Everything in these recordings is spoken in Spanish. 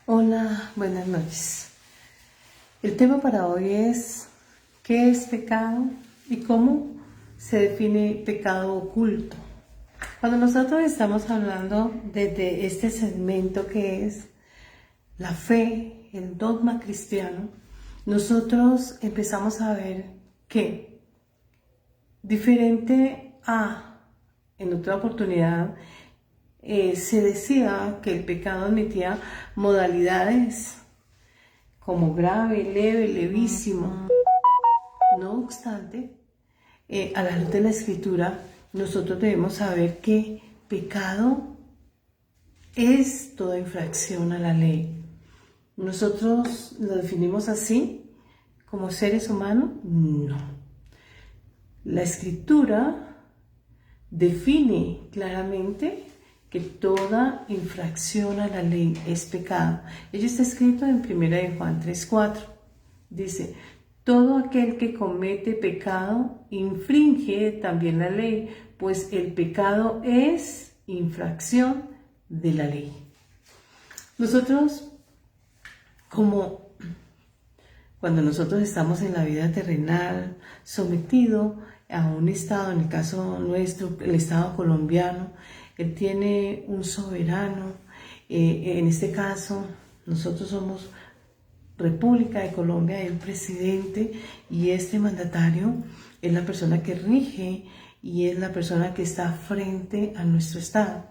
Hola, buenas noches. El tema para hoy es ¿qué es pecado y cómo se define pecado oculto? Cuando nosotros estamos hablando desde este segmento que es la fe, el dogma cristiano, nosotros empezamos a ver que diferente a en otra oportunidad se decía que el pecado admitía modalidades como grave, leve, levísimo. No obstante, a la luz de la Escritura, nosotros debemos saber que pecado es toda infracción a la ley. ¿Nosotros lo definimos así como seres humanos? No. La Escritura define claramente que toda infracción a la ley es pecado. Ello está escrito en 1 Juan 3:4. Dice, todo aquel que comete pecado infringe también la ley, pues el pecado es infracción de la ley. Nosotros, cuando nosotros estamos en la vida terrenal, sometido a un Estado, en el caso nuestro, el Estado colombiano, él tiene un soberano. En este caso, nosotros somos República de Colombia, el presidente, y este mandatario es la persona que rige y es la persona que está frente a nuestro Estado.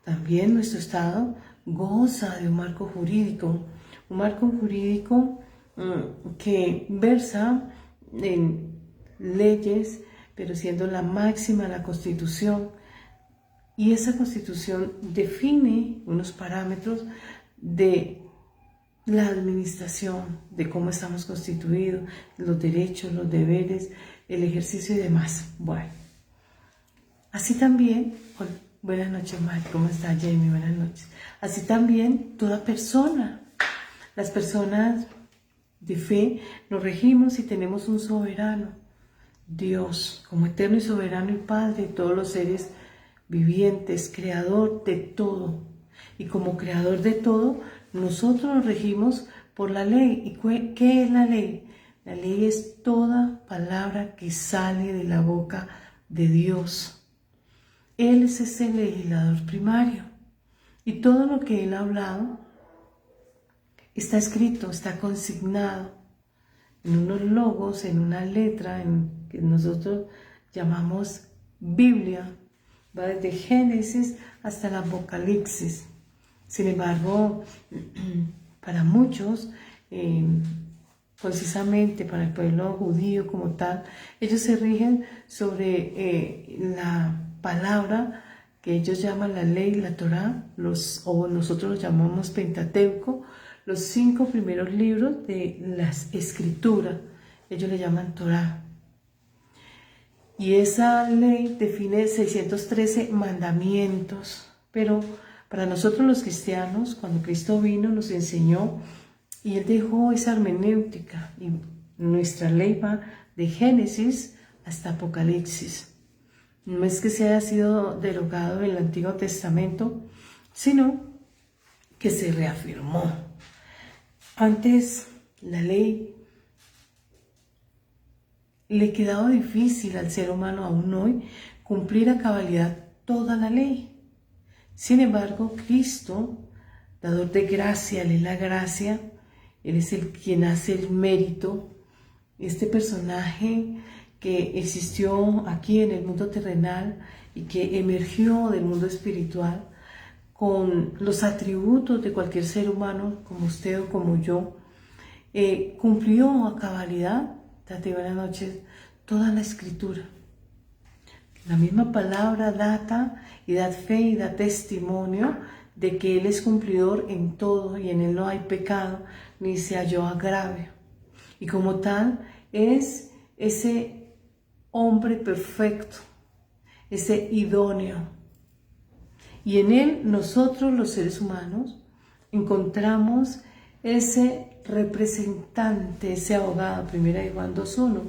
También nuestro Estado goza de un marco jurídico que versa en leyes, pero siendo la máxima la Constitución. Y esa Constitución define unos parámetros de la administración, de cómo estamos constituidos, los derechos, los deberes, el ejercicio y demás. Bueno, así también, buenas noches Mike, ¿cómo está Jamie? Buenas noches. Así también toda persona, las personas de fe nos regimos y tenemos un soberano, Dios, como eterno y soberano y Padre de todos los seres vivientes, creador de todo. Y como creador de todo, nosotros nos regimos por la ley. ¿Y qué es la ley? La ley es toda palabra que sale de la boca de Dios. Él es ese legislador primario. Y todo lo que Él ha hablado está escrito, está consignado en unos logos, en una letra que nosotros llamamos Biblia. Va desde Génesis hasta el Apocalipsis. Sin embargo, para muchos, precisamente para el pueblo judío como tal, ellos se rigen sobre la palabra que ellos llaman la ley, la Torá, o nosotros los llamamos Pentateuco, los 5 primeros libros de las Escrituras. Ellos le llaman Torá. Y esa ley define 613 mandamientos, pero para nosotros los cristianos, cuando Cristo vino, nos enseñó y Él dejó esa hermenéutica. Y nuestra ley va de Génesis hasta Apocalipsis. No es que se haya sido derogado en el Antiguo Testamento, sino que se reafirmó. Antes la ley le quedaba difícil al ser humano aún hoy cumplir a cabalidad toda la ley. Sin embargo, Cristo, dador de gracia, Él es la gracia, Él es quien hace el mérito. Este personaje que existió aquí en el mundo terrenal y que emergió del mundo espiritual con los atributos de cualquier ser humano, como usted o como yo, cumplió a cabalidad, Tati, buenas noches, toda la Escritura. La misma palabra data y da fe y da testimonio de que Él es cumplidor en todo y en Él no hay pecado ni se halló agravio. Y como tal es ese hombre perfecto, ese idóneo. Y en Él nosotros los seres humanos encontramos ese representante, ese abogado, 1 Juan 2:1,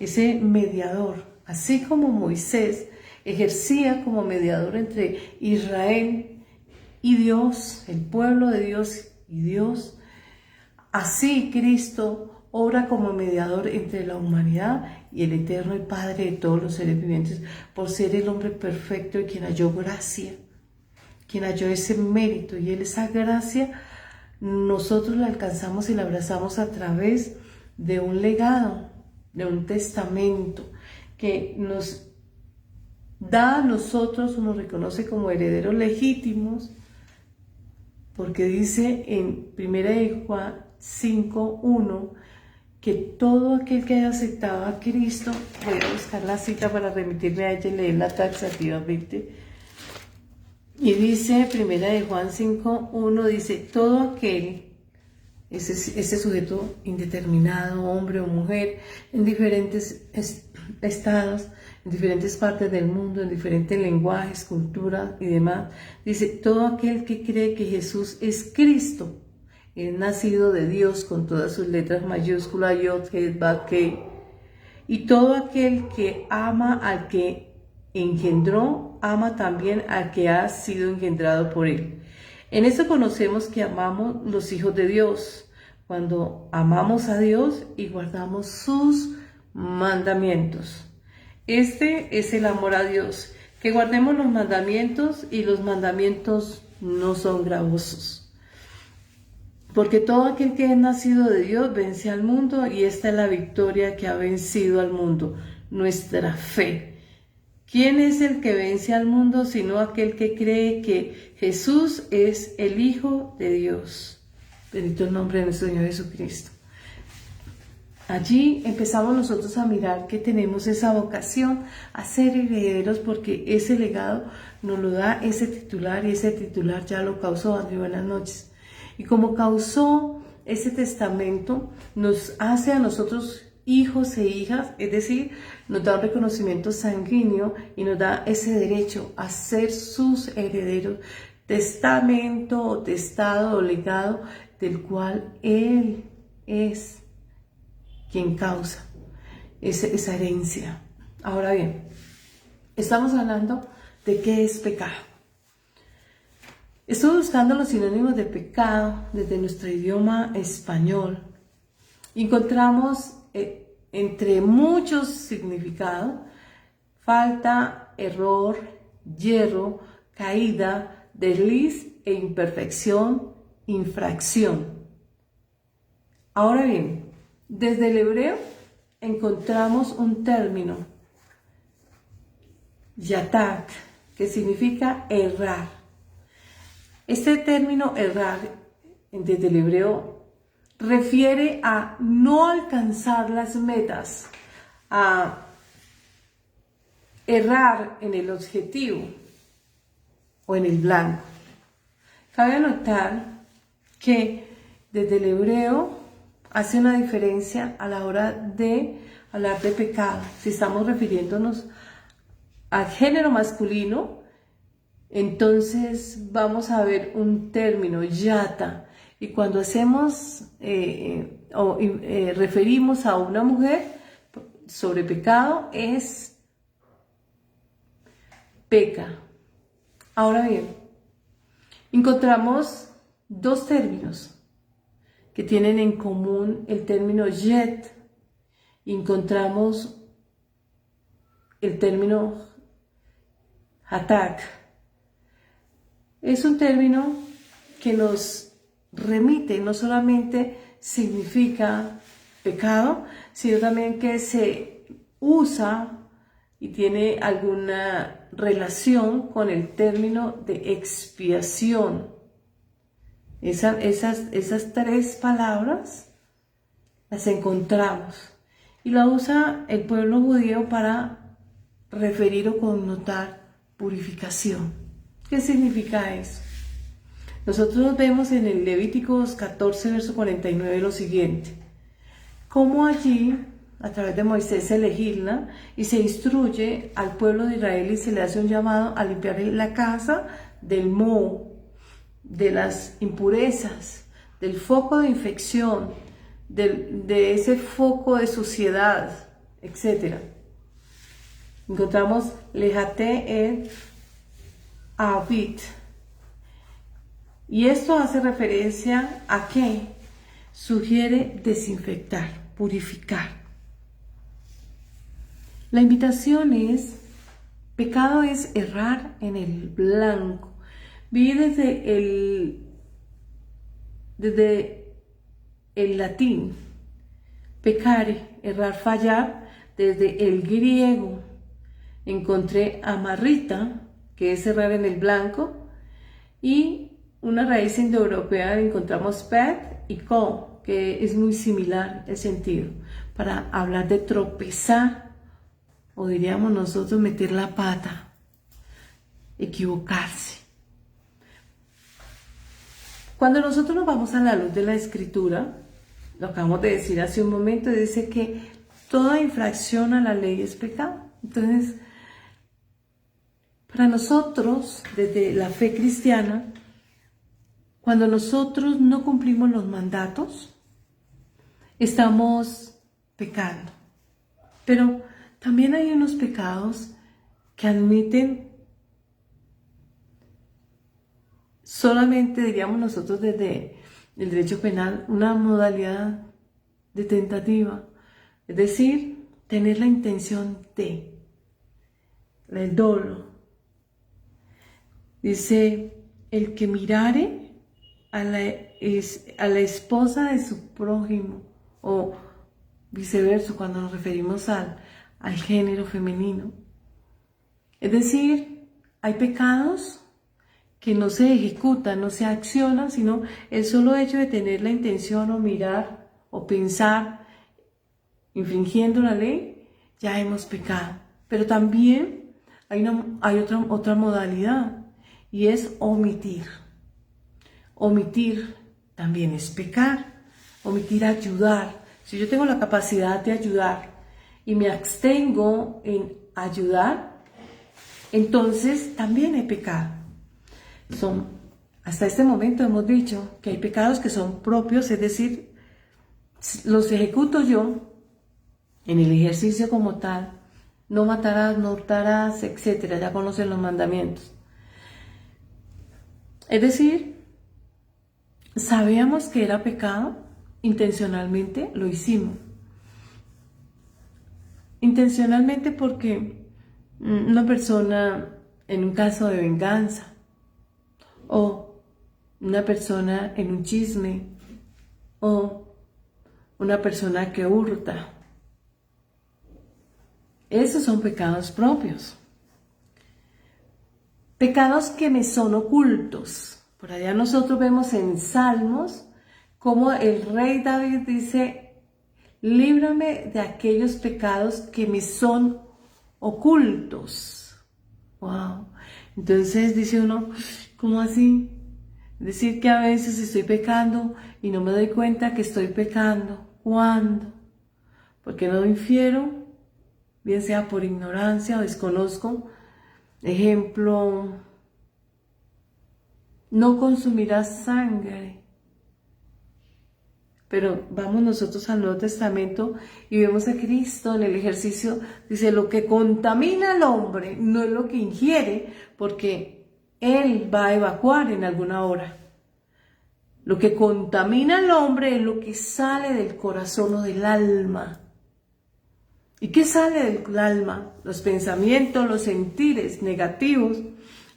ese mediador. Así como Moisés ejercía como mediador entre Israel Y Dios, el pueblo de Dios y Dios, así Cristo obra como mediador entre la humanidad y el eterno y Padre de todos los seres vivientes, por ser el hombre perfecto y quien halló gracia, quien halló ese mérito, y Él esa gracia nosotros la alcanzamos y la abrazamos a través de un legado, de un testamento que nos da a nosotros, nos reconoce como herederos legítimos, porque dice en 1 Juan 5:1 que todo aquel que haya aceptado a Cristo, voy a buscar la cita para remitirme a ella y leerla taxativamente, y dice 1 Juan 5:1, dice, todo aquel, ese sujeto indeterminado, hombre o mujer, en diferentes estados, en diferentes partes del mundo, en diferentes lenguajes, culturas y demás, dice, todo aquel que cree que Jesús es Cristo, es nacido de Dios con todas sus letras mayúsculas, Yod, He, Vav, He, y todo aquel que ama al que engendró, ama también al que ha sido engendrado por él. En esto conocemos que amamos los hijos de Dios, cuando amamos a Dios y guardamos sus mandamientos. Este es el amor a Dios, que guardemos los mandamientos, y los mandamientos no son gravosos. Porque todo aquel que es nacido de Dios vence al mundo, y esta es la victoria que ha vencido al mundo, nuestra fe. ¿Quién es el que vence al mundo sino aquel que cree que Jesús es el Hijo de Dios? Bendito el nombre de nuestro Señor Jesucristo. Allí empezamos nosotros a mirar que tenemos esa vocación a ser herederos, porque ese legado nos lo da ese titular, y ese titular ya lo causó André. Buenas noches. Y como causó ese testamento, nos hace a nosotros hijos e hijas, es decir, nos da un reconocimiento sanguíneo y nos da ese derecho a ser sus herederos, testamento o testado o legado del cual Él es quien causa esa herencia. Ahora bien, estamos hablando de qué es pecado. Estuve buscando los sinónimos de pecado desde nuestro idioma español. Encontramos entre muchos significados: falta, error, yerro, caída, desliz e imperfección, infracción. Ahora bien, desde el hebreo encontramos un término, yatak, que significa errar. Este término errar, desde el hebreo, refiere a no alcanzar las metas, a errar en el objetivo o en el blanco. Cabe anotar que desde el hebreo hace una diferencia a la hora de hablar de pecado. Si estamos refiriéndonos al género masculino, entonces vamos a ver un término, yata, y cuando hacemos referimos a una mujer sobre pecado, es peca. Ahora bien, encontramos dos términos que tienen en común el término yet, y encontramos el término hatak. Es un término que nos remite, no solamente significa pecado, sino también que se usa y tiene alguna relación con el término de expiación. Esas tres palabras las encontramos y la usa el pueblo judío para referir o connotar purificación. ¿Qué significa eso? Nosotros vemos en el Levíticos 14, verso 49 lo siguiente: cómo allí, a través de Moisés, se legisla y se instruye al pueblo de Israel y se le hace un llamado a limpiar la casa del moho, de las impurezas, del foco de infección, de ese foco de suciedad, etc. Encontramos lejate et avit, Y esto hace referencia a que sugiere desinfectar, purificar. La invitación es, pecado es errar en el blanco. Vi desde el latín, pecare, errar, fallar, desde el griego. Encontré amarrita, que es errar en el blanco, y una raíz indoeuropea encontramos pet y co, que es muy similar el sentido, para hablar de tropezar, o diríamos nosotros meter la pata, equivocarse. Cuando nosotros nos vamos a la luz de la Escritura, lo acabamos de decir hace un momento, dice que toda infracción a la ley es pecado. Entonces, para nosotros, desde la fe cristiana, cuando nosotros no cumplimos los mandatos, estamos pecando. Pero también hay unos pecados que admiten solamente, diríamos nosotros desde el derecho penal, una modalidad de tentativa. Es decir, tener la intención de, el dolo. Dice, el que mirare a la esposa de su prójimo, o viceversa, cuando nos referimos al género femenino. Es decir, hay pecados que no se ejecutan, no se accionan, sino el solo hecho de tener la intención o mirar o pensar infringiendo la ley, ya hemos pecado. Pero también hay otra modalidad, y es omitir. Omitir también es pecar. Omitir ayudar. Si yo tengo la capacidad de ayudar y me abstengo en ayudar, entonces también he pecado. Hasta este momento hemos dicho que hay pecados que son propios, es decir, los ejecuto yo en el ejercicio como tal. No matarás, no hurtarás, etc. Ya conocen los mandamientos. Es decir, sabíamos que era pecado, intencionalmente lo hicimos. Intencionalmente porque una persona en un caso de venganza, o una persona en un chisme, o una persona que hurta. Esos son pecados propios. Pecados que me son ocultos. Por allá nosotros vemos en Salmos como el rey David dice, líbrame de aquellos pecados que me son ocultos. Wow. Entonces dice uno, ¿cómo así? Decir que a veces estoy pecando y no me doy cuenta que estoy pecando. ¿Cuándo? Porque no infiero, bien sea por ignorancia o desconozco. Ejemplo, no consumirás sangre. Pero vamos nosotros al Nuevo Testamento y vemos a Cristo en el ejercicio, dice, lo que contamina al hombre no es lo que ingiere, porque Él va a evacuar en alguna hora. Lo que contamina al hombre es lo que sale del corazón o del alma. ¿Y qué sale del alma? Los pensamientos, los sentires negativos,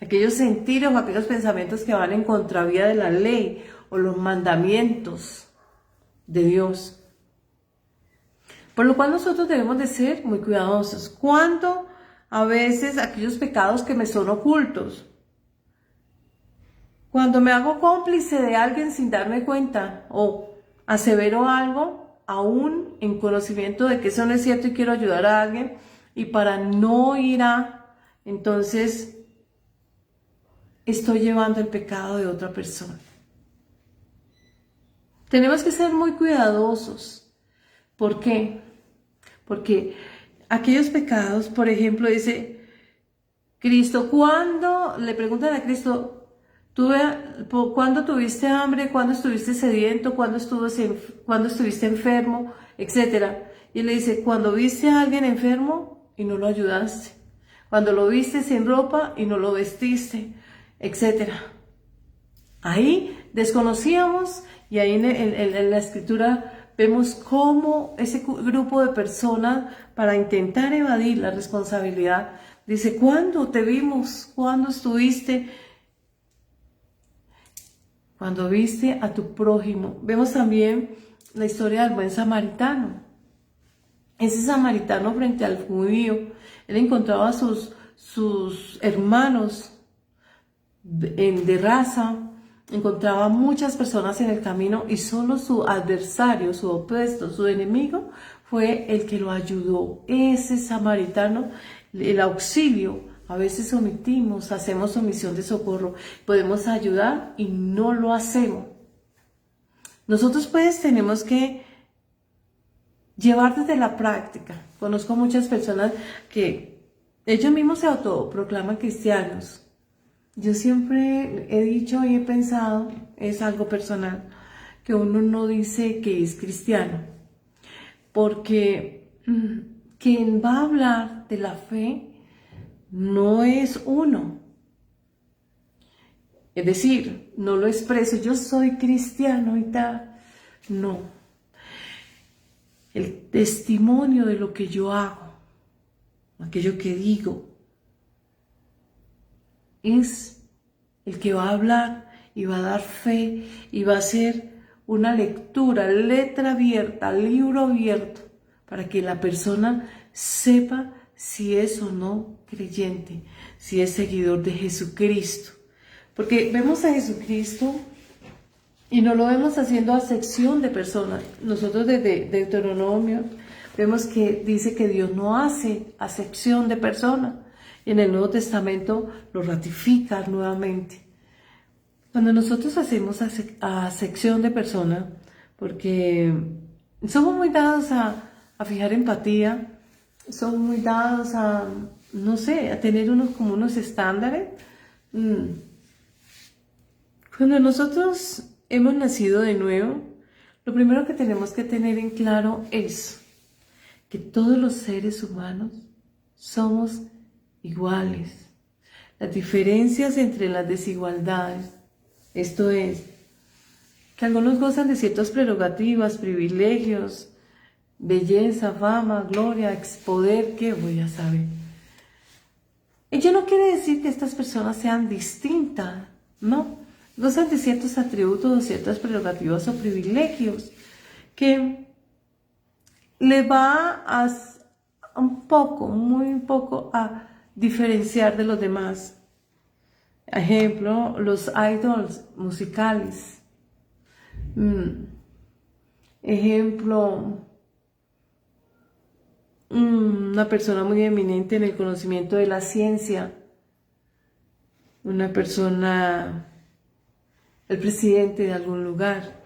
aquellos sentires o aquellos pensamientos que van en contravía de la ley o los mandamientos de Dios. Por lo cual nosotros debemos de ser muy cuidadosos. Cuando a veces aquellos pecados que me son ocultos, cuando me hago cómplice de alguien sin darme cuenta o asevero algo, aún en conocimiento de que eso no es cierto y quiero ayudar a alguien, y para no ir entonces estoy llevando el pecado de otra persona. Tenemos que ser muy cuidadosos. ¿Por qué? Porque aquellos pecados, por ejemplo, dice Cristo, ¿cuándo? Le preguntan a Cristo, ¿cuándo tuviste hambre? ¿Cuándo estuviste sediento? ¿Cuándo estuviste enfermo? Etcétera. Y él le dice, cuando viste a alguien enfermo y no lo ayudaste. Cuando lo viste sin ropa y no lo vestiste, etcétera. Ahí desconocíamos y ahí en la escritura vemos cómo ese grupo de personas, para intentar evadir la responsabilidad, dice, ¿cuándo te vimos? ¿Cuándo estuviste? Cuando viste a tu prójimo. Vemos también la historia del buen samaritano. Ese samaritano frente al judío, él encontraba a sus hermanos de raza, encontraba muchas personas en el camino y solo su adversario, su opuesto, su enemigo, fue el que lo ayudó. Ese samaritano, el auxilio. A veces omitimos, hacemos omisión de socorro, podemos ayudar y no lo hacemos. Nosotros pues tenemos que llevar desde la práctica. Conozco muchas personas que ellos mismos se autoproclaman cristianos. Yo siempre he dicho y he pensado, es algo personal, que uno no dice que es cristiano, porque quien va a hablar de la fe no es uno. Es decir, no lo expreso, yo soy cristiano y tal. No. El testimonio de lo que yo hago, aquello que digo, es el que va a hablar y va a dar fe y va a hacer una lectura, letra abierta, libro abierto, para que la persona sepa si es o no creyente, si es seguidor de Jesucristo. Porque vemos a Jesucristo y no lo vemos haciendo acepción de personas. Nosotros desde Deuteronomio vemos que dice que Dios no hace acepción de personas. Y en el Nuevo Testamento lo ratifica nuevamente. Cuando nosotros hacemos acepción de personas, porque somos muy dados a fijar empatía, somos muy dados a, no sé, a tener como unos estándares. Cuando nosotros hemos nacido de nuevo, lo primero que tenemos que tener en claro es que todos los seres humanos somos iguales. Las diferencias entre las desigualdades, esto es, que algunos gozan de ciertas prerrogativas, privilegios, belleza, fama, gloria, poder, ¿qué voy a saber? Ello no quiere decir que estas personas sean distintas, no. Gozan de ciertos atributos o ciertas prerrogativas o privilegios que le va a muy poco a diferenciar de los demás. Ejemplo, los idols musicales. Ejemplo, una persona muy eminente en el conocimiento de la ciencia. Una persona, el presidente de algún lugar.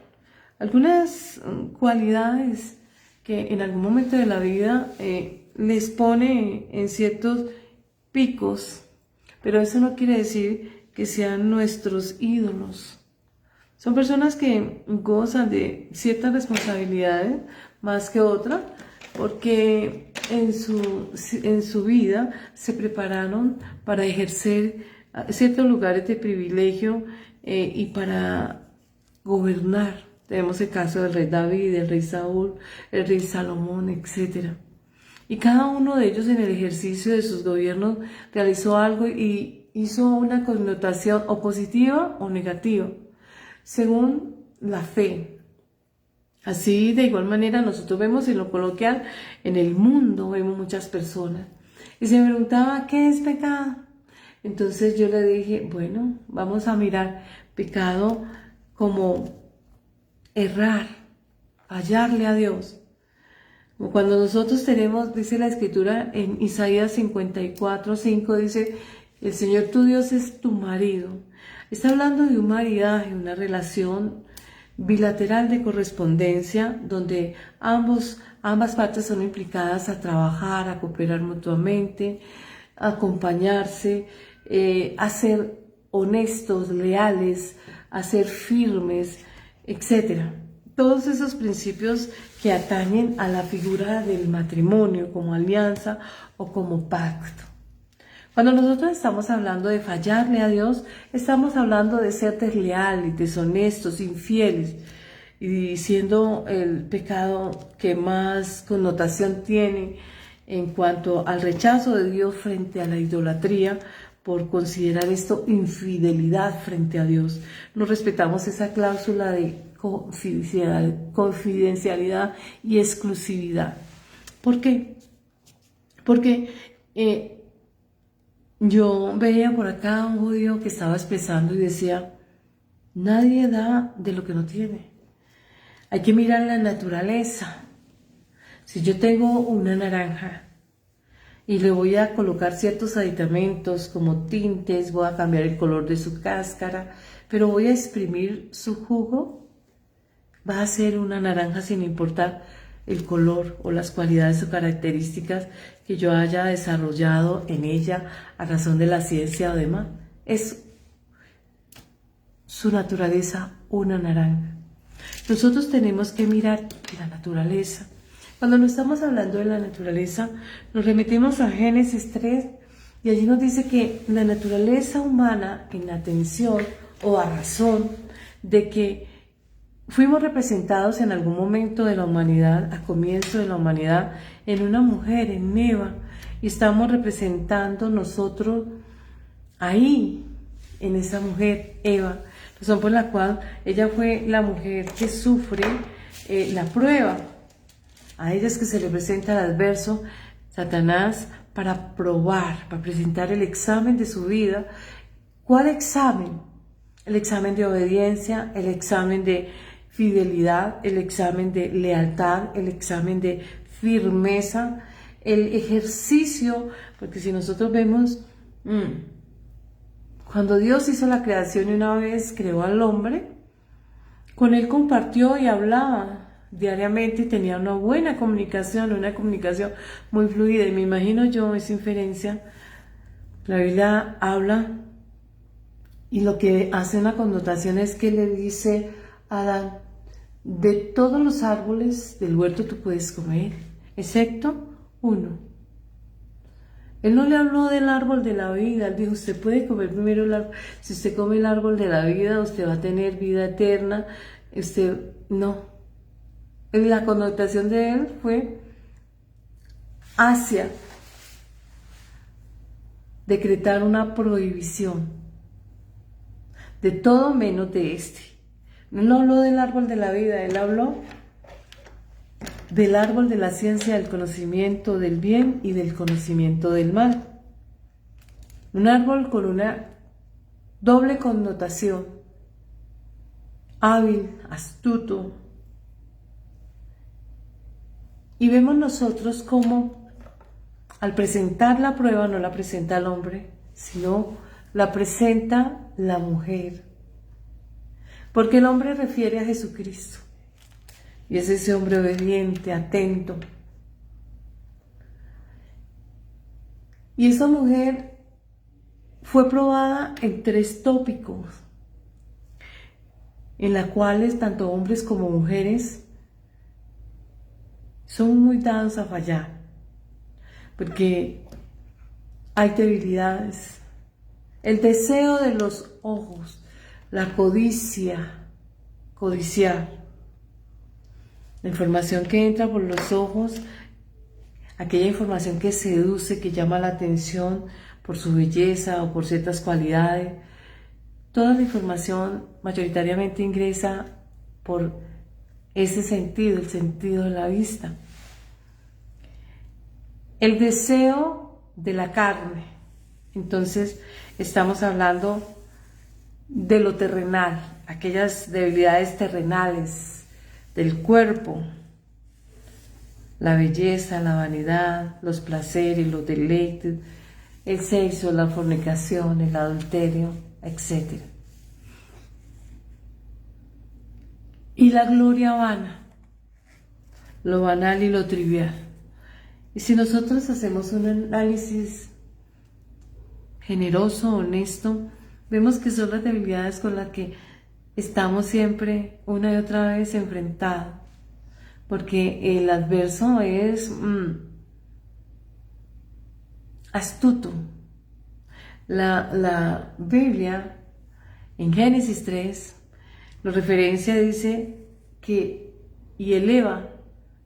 Algunas cualidades que en algún momento de la vida les pone en ciertos picos, pero eso no quiere decir que sean nuestros ídolos. Son personas que gozan de ciertas responsabilidades más que otras, porque en su vida se prepararon para ejercer ciertos lugares de privilegio y para gobernar. Tenemos el caso del rey David, el rey Saúl, el rey Salomón, etc. Y cada uno de ellos en el ejercicio de sus gobiernos realizó algo y hizo una connotación o positiva o negativa, según la fe. Así, de igual manera, nosotros vemos en lo coloquial, en el mundo vemos muchas personas. Y se me preguntaba, ¿qué es pecado? Entonces yo le dije, bueno, vamos a mirar pecado como errar, fallarle a Dios. Como cuando nosotros tenemos, dice la Escritura en Isaías 54:5, dice, el Señor tu Dios es tu marido. Está hablando de un maridaje, una relación bilateral de correspondencia, donde ambas partes son implicadas a trabajar, a cooperar mutuamente, a acompañarse, a ser honestos, leales, a ser firmes, etc. Todos esos principios que atañen a la figura del matrimonio como alianza o como pacto. Cuando nosotros estamos hablando de fallarle a Dios, estamos hablando de ser desleales, deshonestos, infieles, y siendo el pecado que más connotación tiene en cuanto al rechazo de Dios frente a la idolatría, por considerar esto infidelidad frente a Dios. No respetamos esa cláusula de confidencialidad y exclusividad. ¿Por qué? Porque yo veía por acá un judío que estaba expresando y decía, nadie da de lo que no tiene. Hay que mirar la naturaleza. Si yo tengo una naranja y le voy a colocar ciertos aditamentos como tintes, voy a cambiar el color de su cáscara, pero voy a exprimir su jugo, va a ser una naranja sin importar el color o las cualidades o características que yo haya desarrollado en ella a razón de la ciencia o demás. Es su naturaleza una naranja. Nosotros tenemos que mirar la naturaleza. Cuando no estamos hablando de la naturaleza, nos remitimos a Génesis 3 y allí nos dice que la naturaleza humana, en atención o a razón de que fuimos representados en algún momento de la humanidad, a comienzo de la humanidad, en una mujer, en Eva, y estamos representando nosotros ahí, en esa mujer, Eva, razón por la cual ella fue la mujer que sufre la prueba. A ella es que se le presenta el adverso, Satanás, para probar, para presentar el examen de su vida. ¿Cuál examen? El examen de obediencia, el examen de fidelidad, el examen de lealtad, el examen de firmeza, el ejercicio, porque si nosotros vemos, cuando Dios hizo la creación y una vez creó al hombre, con él compartió y hablaba diariamente y tenía una buena comunicación, una comunicación muy fluida. Y me imagino yo esa inferencia, la Biblia habla y lo que hace una connotación es que le dice a Adán, de todos los árboles del huerto tú puedes comer, excepto uno. Él no le habló del árbol de la vida, él dijo, usted puede comer primero el árbol, si usted come el árbol de la vida, usted va a tener vida eterna, no. La connotación de él fue hacia decretar una prohibición de todo menos de este. No habló del árbol de la vida, él habló del árbol de la ciencia, del conocimiento del bien y del conocimiento del mal. Un árbol con una doble connotación, hábil, astuto. Y vemos nosotros cómo al presentar la prueba no la presenta el hombre, sino la presenta la mujer. Porque el hombre refiere a Jesucristo. Y es ese hombre obediente, atento. Y esa mujer fue probada en 3 tópicos, en las cuales tanto hombres como mujeres son muy dados a fallar, porque hay debilidades. El deseo de los ojos, la codicia, codiciar. La información que entra por los ojos, aquella información que seduce, que llama la atención por su belleza o por ciertas cualidades, toda la información mayoritariamente ingresa por ese sentido, el sentido de la vista. El deseo de la carne. Entonces estamos hablando de lo terrenal, aquellas debilidades terrenales del cuerpo, la belleza, la vanidad, los placeres, los deleites, el sexo, la fornicación, el adulterio, etc. Y la gloria vana, lo banal y lo trivial. Y si nosotros hacemos un análisis generoso, honesto, vemos que son las debilidades con las que estamos siempre una y otra vez enfrentados. Porque el adverso es astuto, La Biblia, en Génesis 3, lo referencia, dice que, y eleva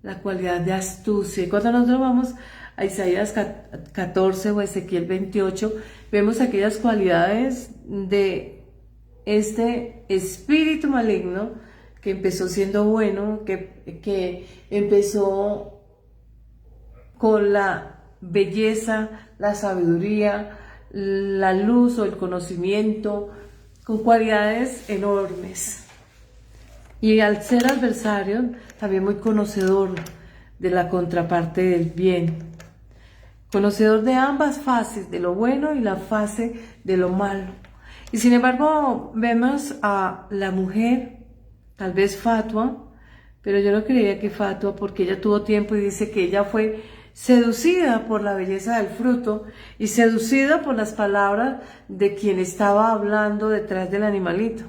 la cualidad de astucia. Y cuando nosotros vamos a Isaías 14 o Ezequiel 28, vemos aquellas cualidades de este espíritu maligno que empezó siendo bueno, que empezó con la belleza, la sabiduría, la luz o el conocimiento, con cualidades enormes. Y al ser adversario, también muy conocedor de la contraparte del bien. Conocedor de ambas fases, de lo bueno y la fase de lo malo. Y sin embargo, vemos a la mujer, tal vez fatua, pero yo no creía que fatua porque ella tuvo tiempo y dice que ella fue seducida por la belleza del fruto y seducida por las palabras de quien estaba hablando detrás del animalito.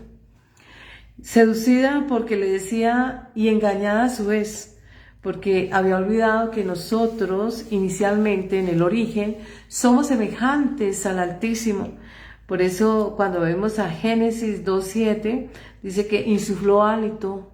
Seducida porque le decía y engañada a su vez, porque había olvidado que nosotros inicialmente en el origen somos semejantes al Altísimo. Por eso cuando vemos a Génesis 2:7 dice que insufló hálito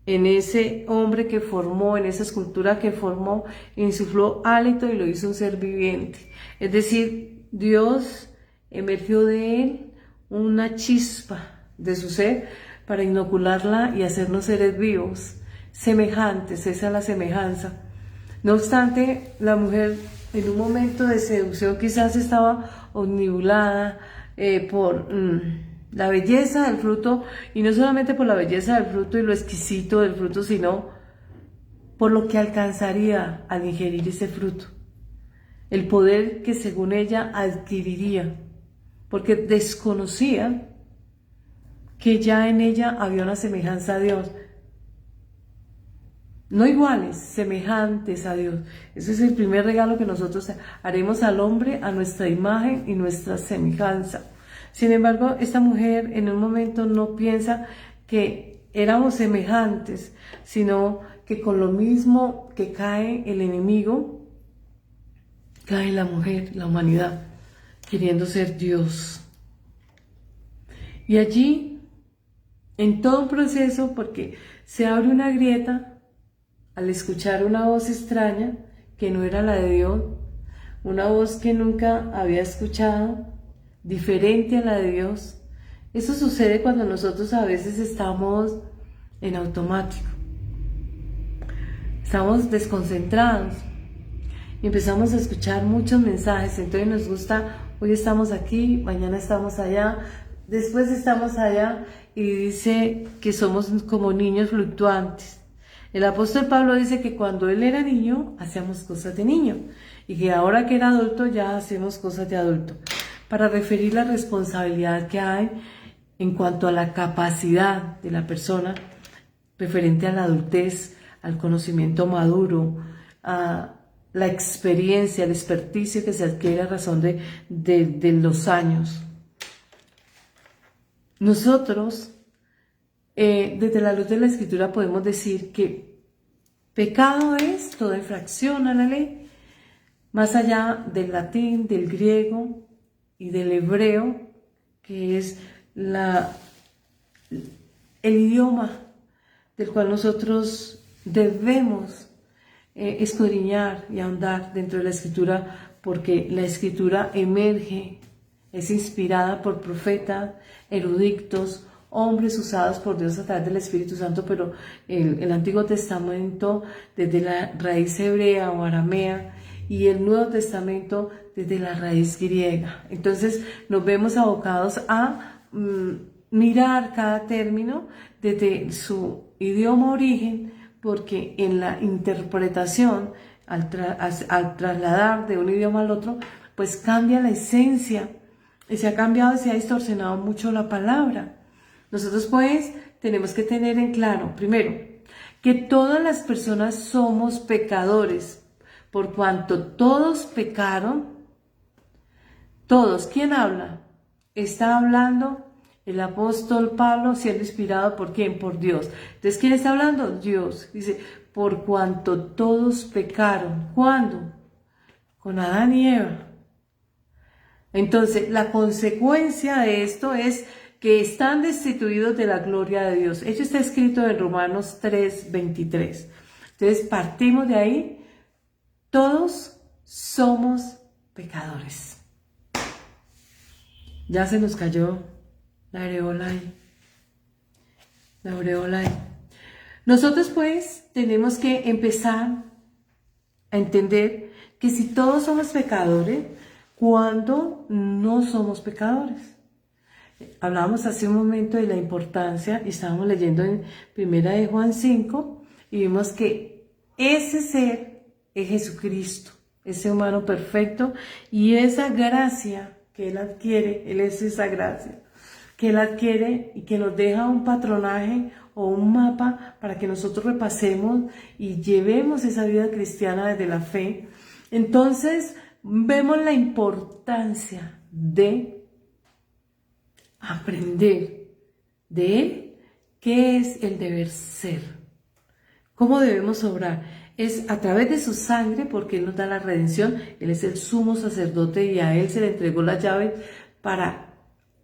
en ese hombre que formó, en esa escultura que formó, insufló hálito y lo hizo un ser viviente. Es decir, Dios emergió de él una chispa de su ser para inocularla y hacernos seres vivos, semejantes, esa es la semejanza. No obstante, la mujer en un momento de seducción quizás estaba omnibulada por la belleza del fruto, y no solamente por la belleza del fruto y lo exquisito del fruto, sino por lo que alcanzaría al ingerir ese fruto, el poder que según ella adquiriría, porque desconocía que ya en ella había una semejanza a Dios. No iguales, semejantes a Dios. Ese es el primer regalo que nosotros haremos al hombre, a nuestra imagen y nuestra semejanza. Sin embargo, esta mujer en un momento no piensa que éramos semejantes, sino que con lo mismo que cae el enemigo, cae la mujer, la humanidad, queriendo ser Dios. Y allí, en todo un proceso, porque se abre una grieta al escuchar una voz extraña que no era la de Dios, una voz que nunca había escuchado, diferente a la de Dios. Eso sucede cuando nosotros a veces estamos en automático, estamos desconcentrados y empezamos a escuchar muchos mensajes. Entonces nos gusta, hoy estamos aquí, mañana estamos allá, después estamos allá, y dice que somos como niños fluctuantes. El apóstol Pablo dice que cuando él era niño hacíamos cosas de niño y que ahora que era adulto ya hacemos cosas de adulto, para referir la responsabilidad que hay en cuanto a la capacidad de la persona referente a la adultez, al conocimiento maduro, a la experiencia, el experticio que se adquiere a razón de los años. Nosotros, desde la luz de la Escritura, podemos decir que pecado es toda infracción a la ley, más allá del latín, del griego y del hebreo, que es el idioma del cual nosotros debemos escudriñar y ahondar dentro de la Escritura, porque la Escritura emerge, es inspirada por profetas, eruditos, hombres usados por Dios a través del Espíritu Santo, pero el Antiguo Testamento desde la raíz hebrea o aramea, y el Nuevo Testamento desde la raíz griega. Entonces nos vemos abocados a mirar cada término desde su idioma origen, porque en la interpretación, al trasladar de un idioma al otro, pues cambia la esencia, y se ha cambiado y se ha distorsionado mucho la palabra. Nosotros pues tenemos que tener en claro, primero, que todas las personas somos pecadores, por cuanto todos pecaron. Todos. ¿Quién habla? Está hablando el apóstol Pablo, siendo inspirado ¿por quién? Por Dios. Entonces, ¿quién está hablando? Dios. Dice, por cuanto todos pecaron. ¿Cuándo? Con Adán y Eva. Entonces, la consecuencia de esto es que están destituidos de la gloria de Dios. Esto está escrito en Romanos 3:23. Entonces, partimos de ahí. Todos somos pecadores. Ya se nos cayó la aureola ahí. La aureola ahí. Nosotros pues tenemos que empezar a entender que si todos somos pecadores, ¿cuándo no somos pecadores? Hablábamos hace un momento de la importancia y estábamos leyendo en Primera de Juan 5 y vimos que ese ser es Jesucristo, ese humano perfecto, y esa gracia que Él adquiere, Él es esa gracia que Él adquiere y que nos deja un patronaje o un mapa para que nosotros repasemos y llevemos esa vida cristiana desde la fe. Entonces vemos la importancia de aprender de Él, qué es el deber ser, cómo debemos obrar. Es a través de su sangre, porque Él nos da la redención. Él es el sumo sacerdote y a Él se le entregó la llave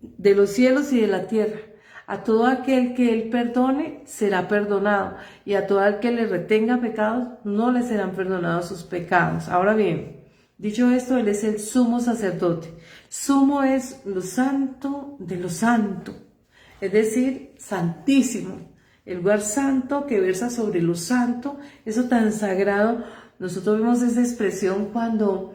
de los cielos y de la tierra. A todo aquel que Él perdone, será perdonado, y a todo aquel que le retenga pecados, no le serán perdonados sus pecados. Ahora bien, dicho esto, Él es el sumo sacerdote. Sumo es lo santo de lo santo, es decir, santísimo. El lugar santo que versa sobre lo santo, eso tan sagrado. Nosotros vemos esa expresión cuando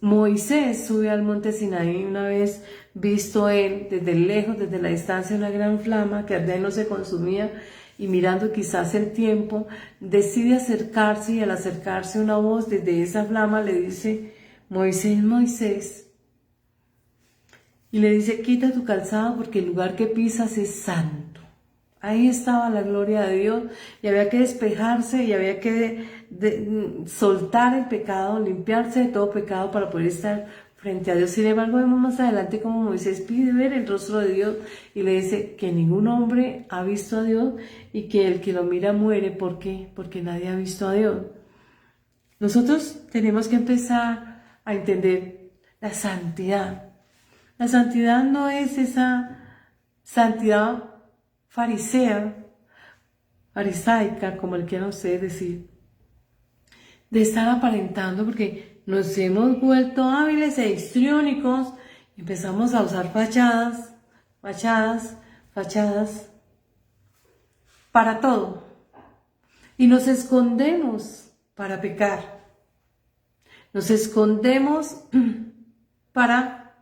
Moisés sube al monte Sinaí, una vez visto él desde lejos, desde la distancia, una gran flama que ardía y no se consumía, y mirando quizás el tiempo, decide acercarse, y al acercarse una voz desde esa flama le dice: Moisés, Moisés. Y le dice: quita tu calzado porque el lugar que pisas es santo. Ahí estaba la gloria de Dios y había que despejarse y había que soltar el pecado, limpiarse de todo pecado para poder estar frente a Dios. Sin embargo, vemos más adelante cómo Moisés pide ver el rostro de Dios y le dice que ningún hombre ha visto a Dios y que el que lo mira muere. ¿Por qué? Porque nadie ha visto a Dios. Nosotros tenemos que empezar a entender la santidad. La santidad no es esa santidad farisaica, como le quieran ustedes decir, de estar aparentando, porque nos hemos vuelto hábiles e histriónicos y empezamos a usar fachadas para todo, y nos escondemos para pecar, nos escondemos para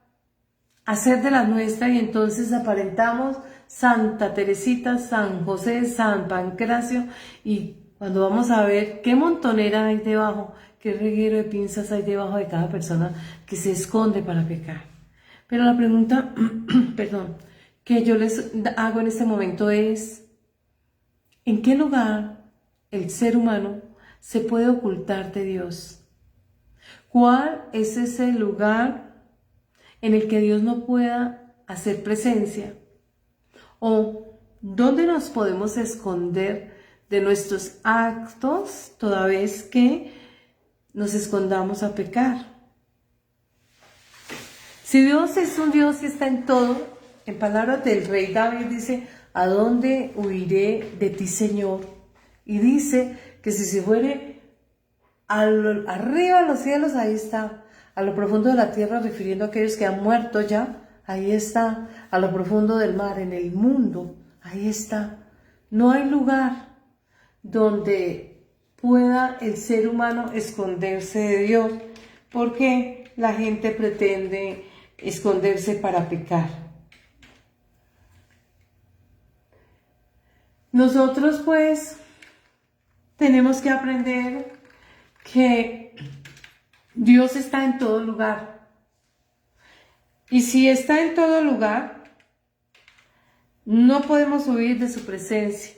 hacer de la nuestra, y entonces aparentamos Santa Teresita, San José, San Pancracio, y cuando vamos a ver qué montonera hay debajo, qué reguero de pinzas hay debajo de cada persona que se esconde para pecar. Pero la pregunta, perdón, que yo les hago en este momento es: ¿en qué lugar el ser humano se puede ocultar de Dios? ¿Cuál es ese lugar en el que Dios no pueda hacer presencia? ¿O dónde nos podemos esconder de nuestros actos toda vez que nos escondamos a pecar? Si Dios es un Dios que está en todo, en palabras del rey David dice: ¿a dónde huiré de ti, Señor? Y dice que si se fuere arriba de los cielos, ahí está. A lo profundo de la tierra, refiriendo a aquellos que han muerto ya, ahí está. A lo profundo del mar, en el mundo, ahí está. No hay lugar donde pueda el ser humano esconderse de Dios, porque la gente pretende esconderse para pecar. Nosotros pues tenemos que aprender que Dios está en todo lugar. Y si está en todo lugar, no podemos huir de su presencia.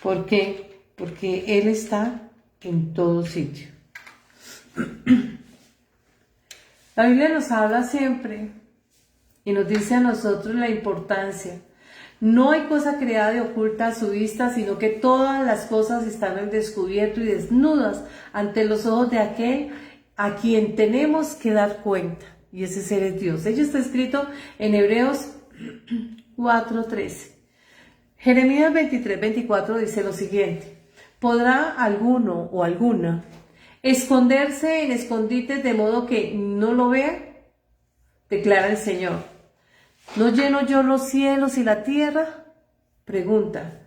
¿Por qué? Porque Él está en todo sitio. La Biblia nos habla siempre y nos dice a nosotros la importancia. No hay cosa creada y oculta a su vista, sino que todas las cosas están al descubierto y desnudas ante los ojos de aquel a quien tenemos que dar cuenta. y ese ser es Dios. Ello está escrito en Hebreos 4:13. Jeremías 23:24 dice lo siguiente: ¿podrá alguno o alguna esconderse en escondites de modo que no lo vea? Declara el Señor. ¿No lleno yo los cielos y la tierra? Pregunta.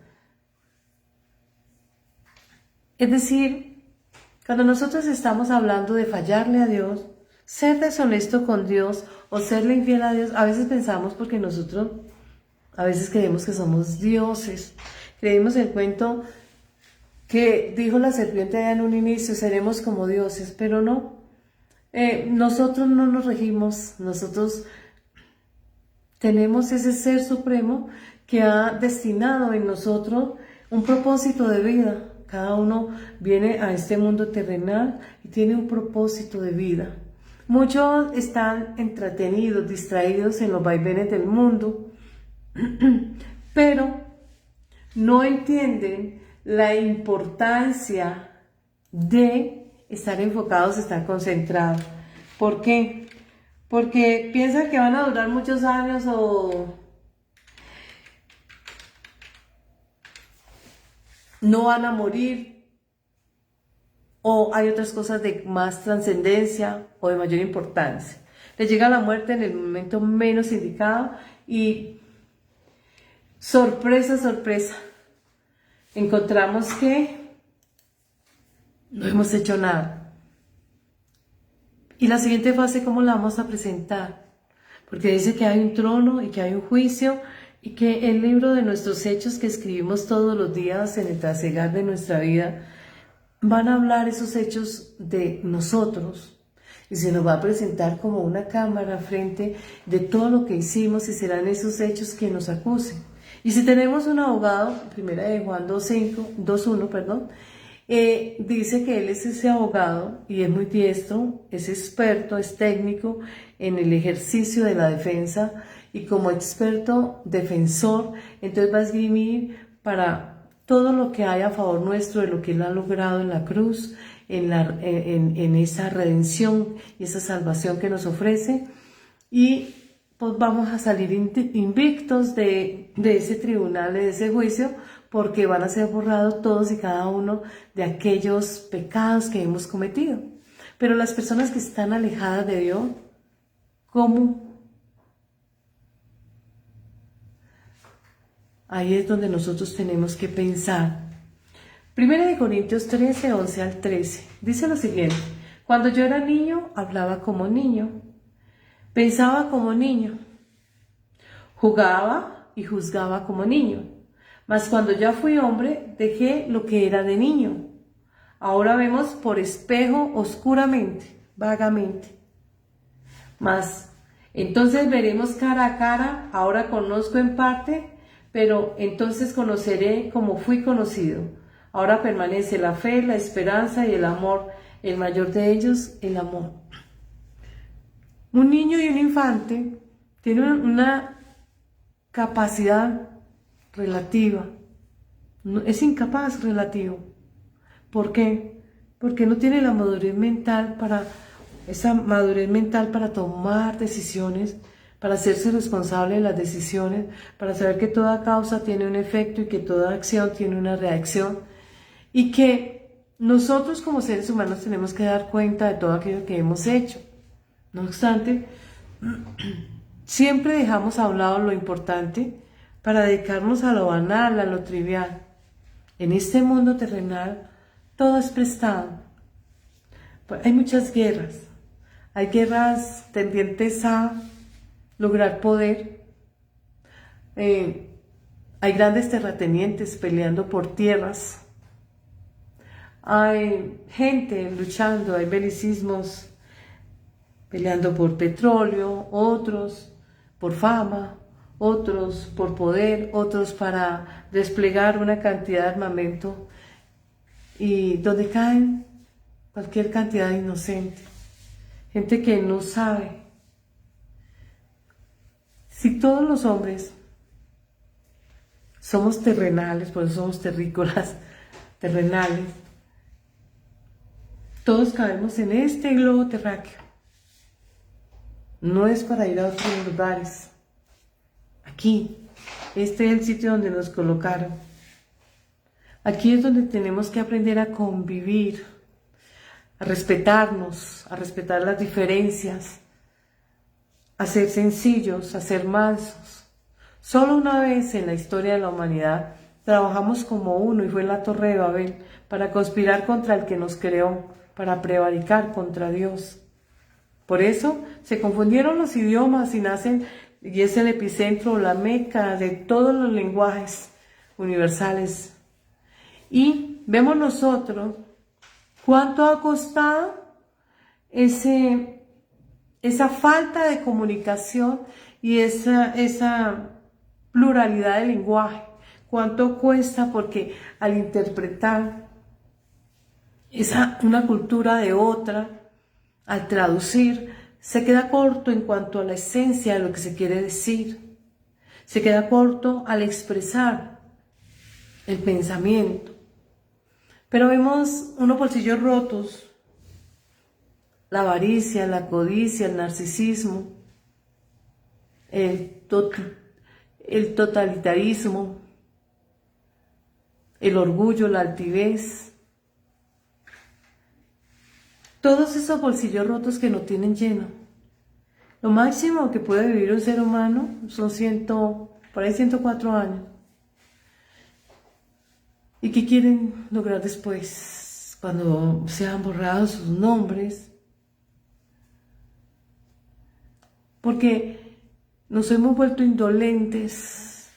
Es decir, cuando nosotros estamos hablando de fallarle a Dios, ser deshonesto con Dios o serle infiel a Dios, a veces pensamos porque nosotros, a veces creemos que somos dioses. Creemos el cuento que dijo la serpiente allá en un inicio, seremos como dioses, pero no. Nosotros no nos regimos, nosotros tenemos ese ser supremo que ha destinado en nosotros un propósito de vida. Cada uno viene a este mundo terrenal y tiene un propósito de vida. Muchos están entretenidos, distraídos en los vaivenes del mundo, pero no entienden la importancia de estar enfocados, estar concentrados. ¿Por qué? Porque piensan que van a durar muchos años o no van a morir, o hay otras cosas de más trascendencia o de mayor importancia. Les llega la muerte en el momento menos indicado y sorpresa, sorpresa, encontramos que no hemos hecho nada. Y la siguiente fase, ¿cómo la vamos a presentar? Porque dice que hay un trono y que hay un juicio y que el libro de nuestros hechos que escribimos todos los días en el trasegar de nuestra vida, van a hablar esos hechos de nosotros y se nos va a presentar como una cámara frente de todo lo que hicimos y serán esos hechos que nos acusen. Y si tenemos un abogado, primera de Juan 2:1, perdón, dice que él es ese abogado y es muy diestro, es experto, es técnico en el ejercicio de la defensa y como experto defensor, entonces va a esgrimir para todo lo que hay a favor nuestro de lo que él ha logrado en la cruz, en esa redención y esa salvación que nos ofrece, y pues vamos a salir invictos de ese tribunal, de ese juicio, porque van a ser borrados todos y cada uno de aquellos pecados que hemos cometido. Pero las personas que están alejadas de Dios, ¿cómo? Ahí es donde nosotros tenemos que pensar. Primera de Corintios 13:11-13, dice lo siguiente: cuando yo era niño, hablaba como niño, pensaba como niño, jugaba y juzgaba como niño. Mas cuando ya fui hombre, dejé lo que era de niño. Ahora vemos por espejo oscuramente, vagamente. Mas entonces veremos cara a cara. Ahora conozco en parte, pero entonces conoceré como fui conocido. Ahora permanece la fe, la esperanza y el amor. El mayor de ellos, el amor. Un niño y un infante tienen una capacidad relativa, es incapaz relativo. ¿Por qué? Porque no tiene la madurez mental para tomar decisiones, para hacerse responsable de las decisiones, para saber que toda causa tiene un efecto y que toda acción tiene una reacción, y que nosotros como seres humanos tenemos que dar cuenta de todo aquello que hemos hecho. No obstante, siempre dejamos a un lado lo importante para dedicarnos a lo banal, a lo trivial. En este mundo terrenal, todo es prestado. Hay muchas guerras. Hay guerras tendientes a lograr poder. Hay grandes terratenientes peleando por tierras. Hay gente luchando, hay belicismos peleando por petróleo, otros por fama, otros por poder, otros para desplegar una cantidad de armamento, y donde caen cualquier cantidad de inocente, gente que no sabe. Si todos los hombres somos terrenales, por eso somos terrícolas, terrenales, todos cabemos en este globo terráqueo. no es para ir a otros lugares. Aquí, este es el sitio donde nos colocaron. Aquí es donde tenemos que aprender a convivir, a respetarnos, a respetar las diferencias, a ser sencillos, a ser mansos. Solo una vez en la historia de la humanidad trabajamos como uno y fue en la Torre de Babel para conspirar contra el que nos creó, para prevaricar contra Dios. Por eso se confundieron los idiomas y es el epicentro, la meca de todos los lenguajes universales. Y vemos nosotros cuánto ha costado esa falta de comunicación y esa pluralidad de lenguaje. Cuánto cuesta, porque al interpretar una cultura de otra, al traducir, se queda corto en cuanto a la esencia de lo que se quiere decir. Se queda corto al expresar el pensamiento. Pero vemos unos bolsillos rotos, la avaricia, la codicia, el narcisismo, el totalitarismo, el orgullo, la altivez. Todos esos bolsillos rotos que no tienen lleno. Lo máximo que puede vivir un ser humano son 104 años. ¿Y qué quieren lograr después? Cuando sean borrados sus nombres. Porque nos hemos vuelto indolentes.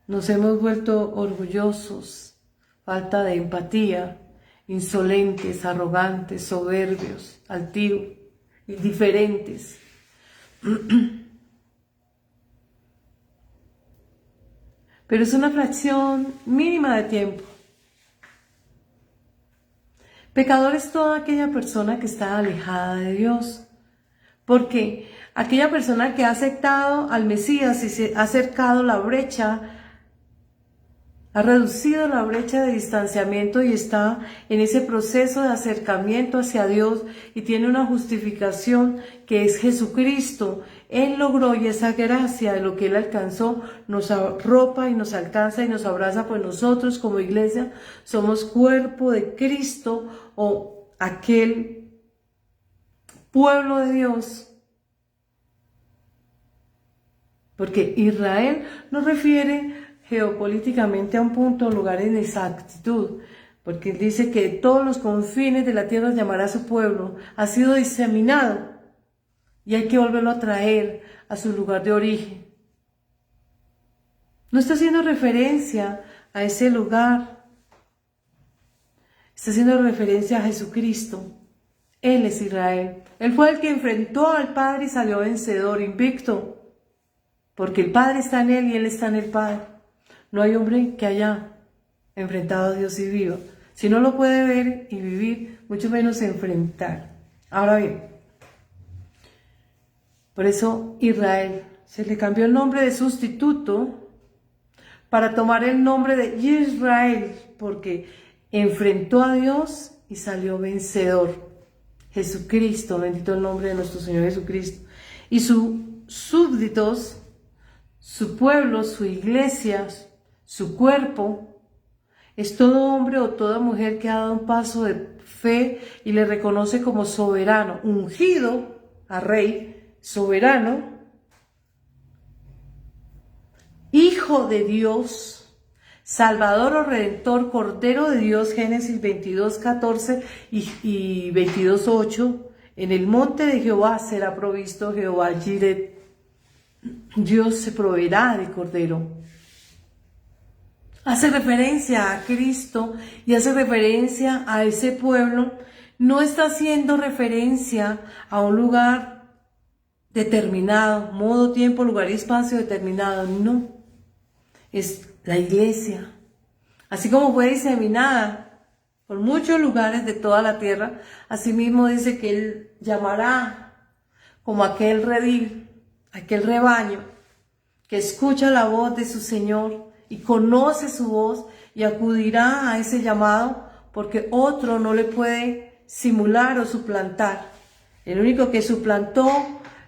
Nos hemos vuelto orgullosos, falta de empatía, insolentes, arrogantes, soberbios, altivos, indiferentes. Pero es una fracción mínima de tiempo. Pecador es toda aquella persona que está alejada de Dios, porque aquella persona que ha aceptado al Mesías y se ha acercado la brecha, ha reducido la brecha de distanciamiento y está en ese proceso de acercamiento hacia Dios y tiene una justificación que es Jesucristo. Él logró, y esa gracia de lo que Él alcanzó nos arropa y nos alcanza y nos abraza, pues nosotros como iglesia somos cuerpo de Cristo, o aquel pueblo de Dios. Porque Israel nos refiere geopolíticamente a un punto o lugar en exactitud, porque Él dice que todos los confines de la tierra llamará a su pueblo, ha sido diseminado y hay que volverlo a traer a su lugar de origen. No está haciendo referencia a ese lugar, está haciendo referencia a Jesucristo. Él es Israel, Él fue el que enfrentó al Padre y salió vencedor, invicto, porque el Padre está en Él y Él está en el Padre. No hay hombre que haya enfrentado a Dios y viva. Si no lo puede ver y vivir, mucho menos enfrentar. Ahora bien, por eso Israel se le cambió el nombre de sustituto para tomar el nombre de Israel, porque enfrentó a Dios y salió vencedor. Jesucristo, bendito el nombre de nuestro Señor Jesucristo. Y sus súbditos, su pueblo, su iglesia, su cuerpo, es todo hombre o toda mujer que ha dado un paso de fe y le reconoce como soberano, ungido a rey, soberano, hijo de Dios, salvador o redentor, cordero de Dios, Génesis 22:14 y 22:8, en el monte de Jehová será provisto Jehová Jireh, Dios se proveerá de cordero. Hace referencia a Cristo y hace referencia a ese pueblo. No está haciendo referencia a un lugar determinado, modo, tiempo, lugar y espacio determinado. No, es la iglesia. Así como fue diseminada por muchos lugares de toda la tierra, asimismo dice que Él llamará como aquel redil, aquel rebaño que escucha la voz de su Señor y conoce su voz y acudirá a ese llamado, porque otro no le puede simular o suplantar el único que suplantó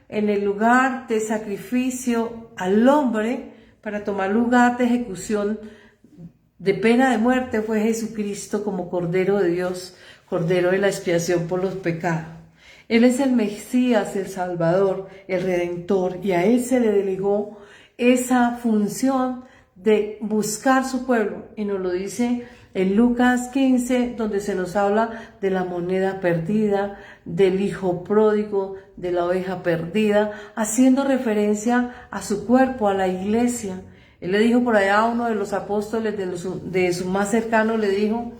en el lugar de sacrificio al hombre para tomar lugar de ejecución de pena de muerte fue Jesucristo como Cordero de Dios, Cordero de la expiación por los pecados. Él es el Mesías, el Salvador, el Redentor, y a Él se le delegó esa función de buscar su pueblo, y nos lo dice en Lucas 15, donde se nos habla de la moneda perdida, del hijo pródigo, de la oveja perdida, haciendo referencia a su cuerpo, a la iglesia. Él le dijo por allá a uno de los apóstoles, de su más cercano, le dijo: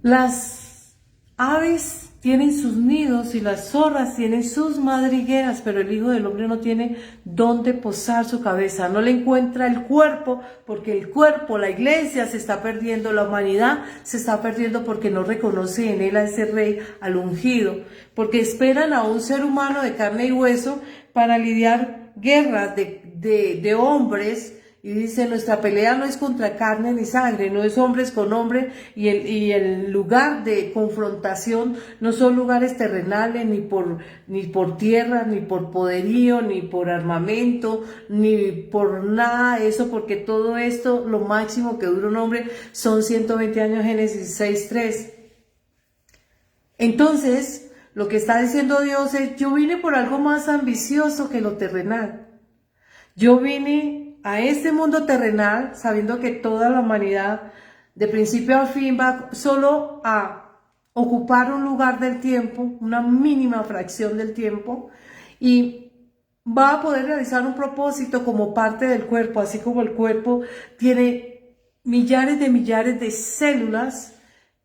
las aves tienen sus nidos y las zorras tienen sus madrigueras, pero el Hijo del Hombre no tiene dónde posar su cabeza, no le encuentra el cuerpo, porque el cuerpo, la iglesia se está perdiendo, la humanidad se está perdiendo porque no reconoce en él a ese rey, al ungido, porque esperan a un ser humano de carne y hueso para lidiar guerras de hombres. Y dice: nuestra pelea no es contra carne ni sangre, no es hombres con hombres, y el lugar de confrontación no son lugares terrenales, ni por tierra, ni por poderío, ni por armamento, ni por nada de eso, porque todo esto, lo máximo que dura un hombre son 120 años, Génesis 6:3. Entonces, lo que está diciendo Dios es: yo vine por algo más ambicioso que lo terrenal. Yo vine a este mundo terrenal sabiendo que toda la humanidad de principio a fin va solo a ocupar un lugar del tiempo, una mínima fracción del tiempo, y va a poder realizar un propósito como parte del cuerpo, así como el cuerpo tiene millares de células,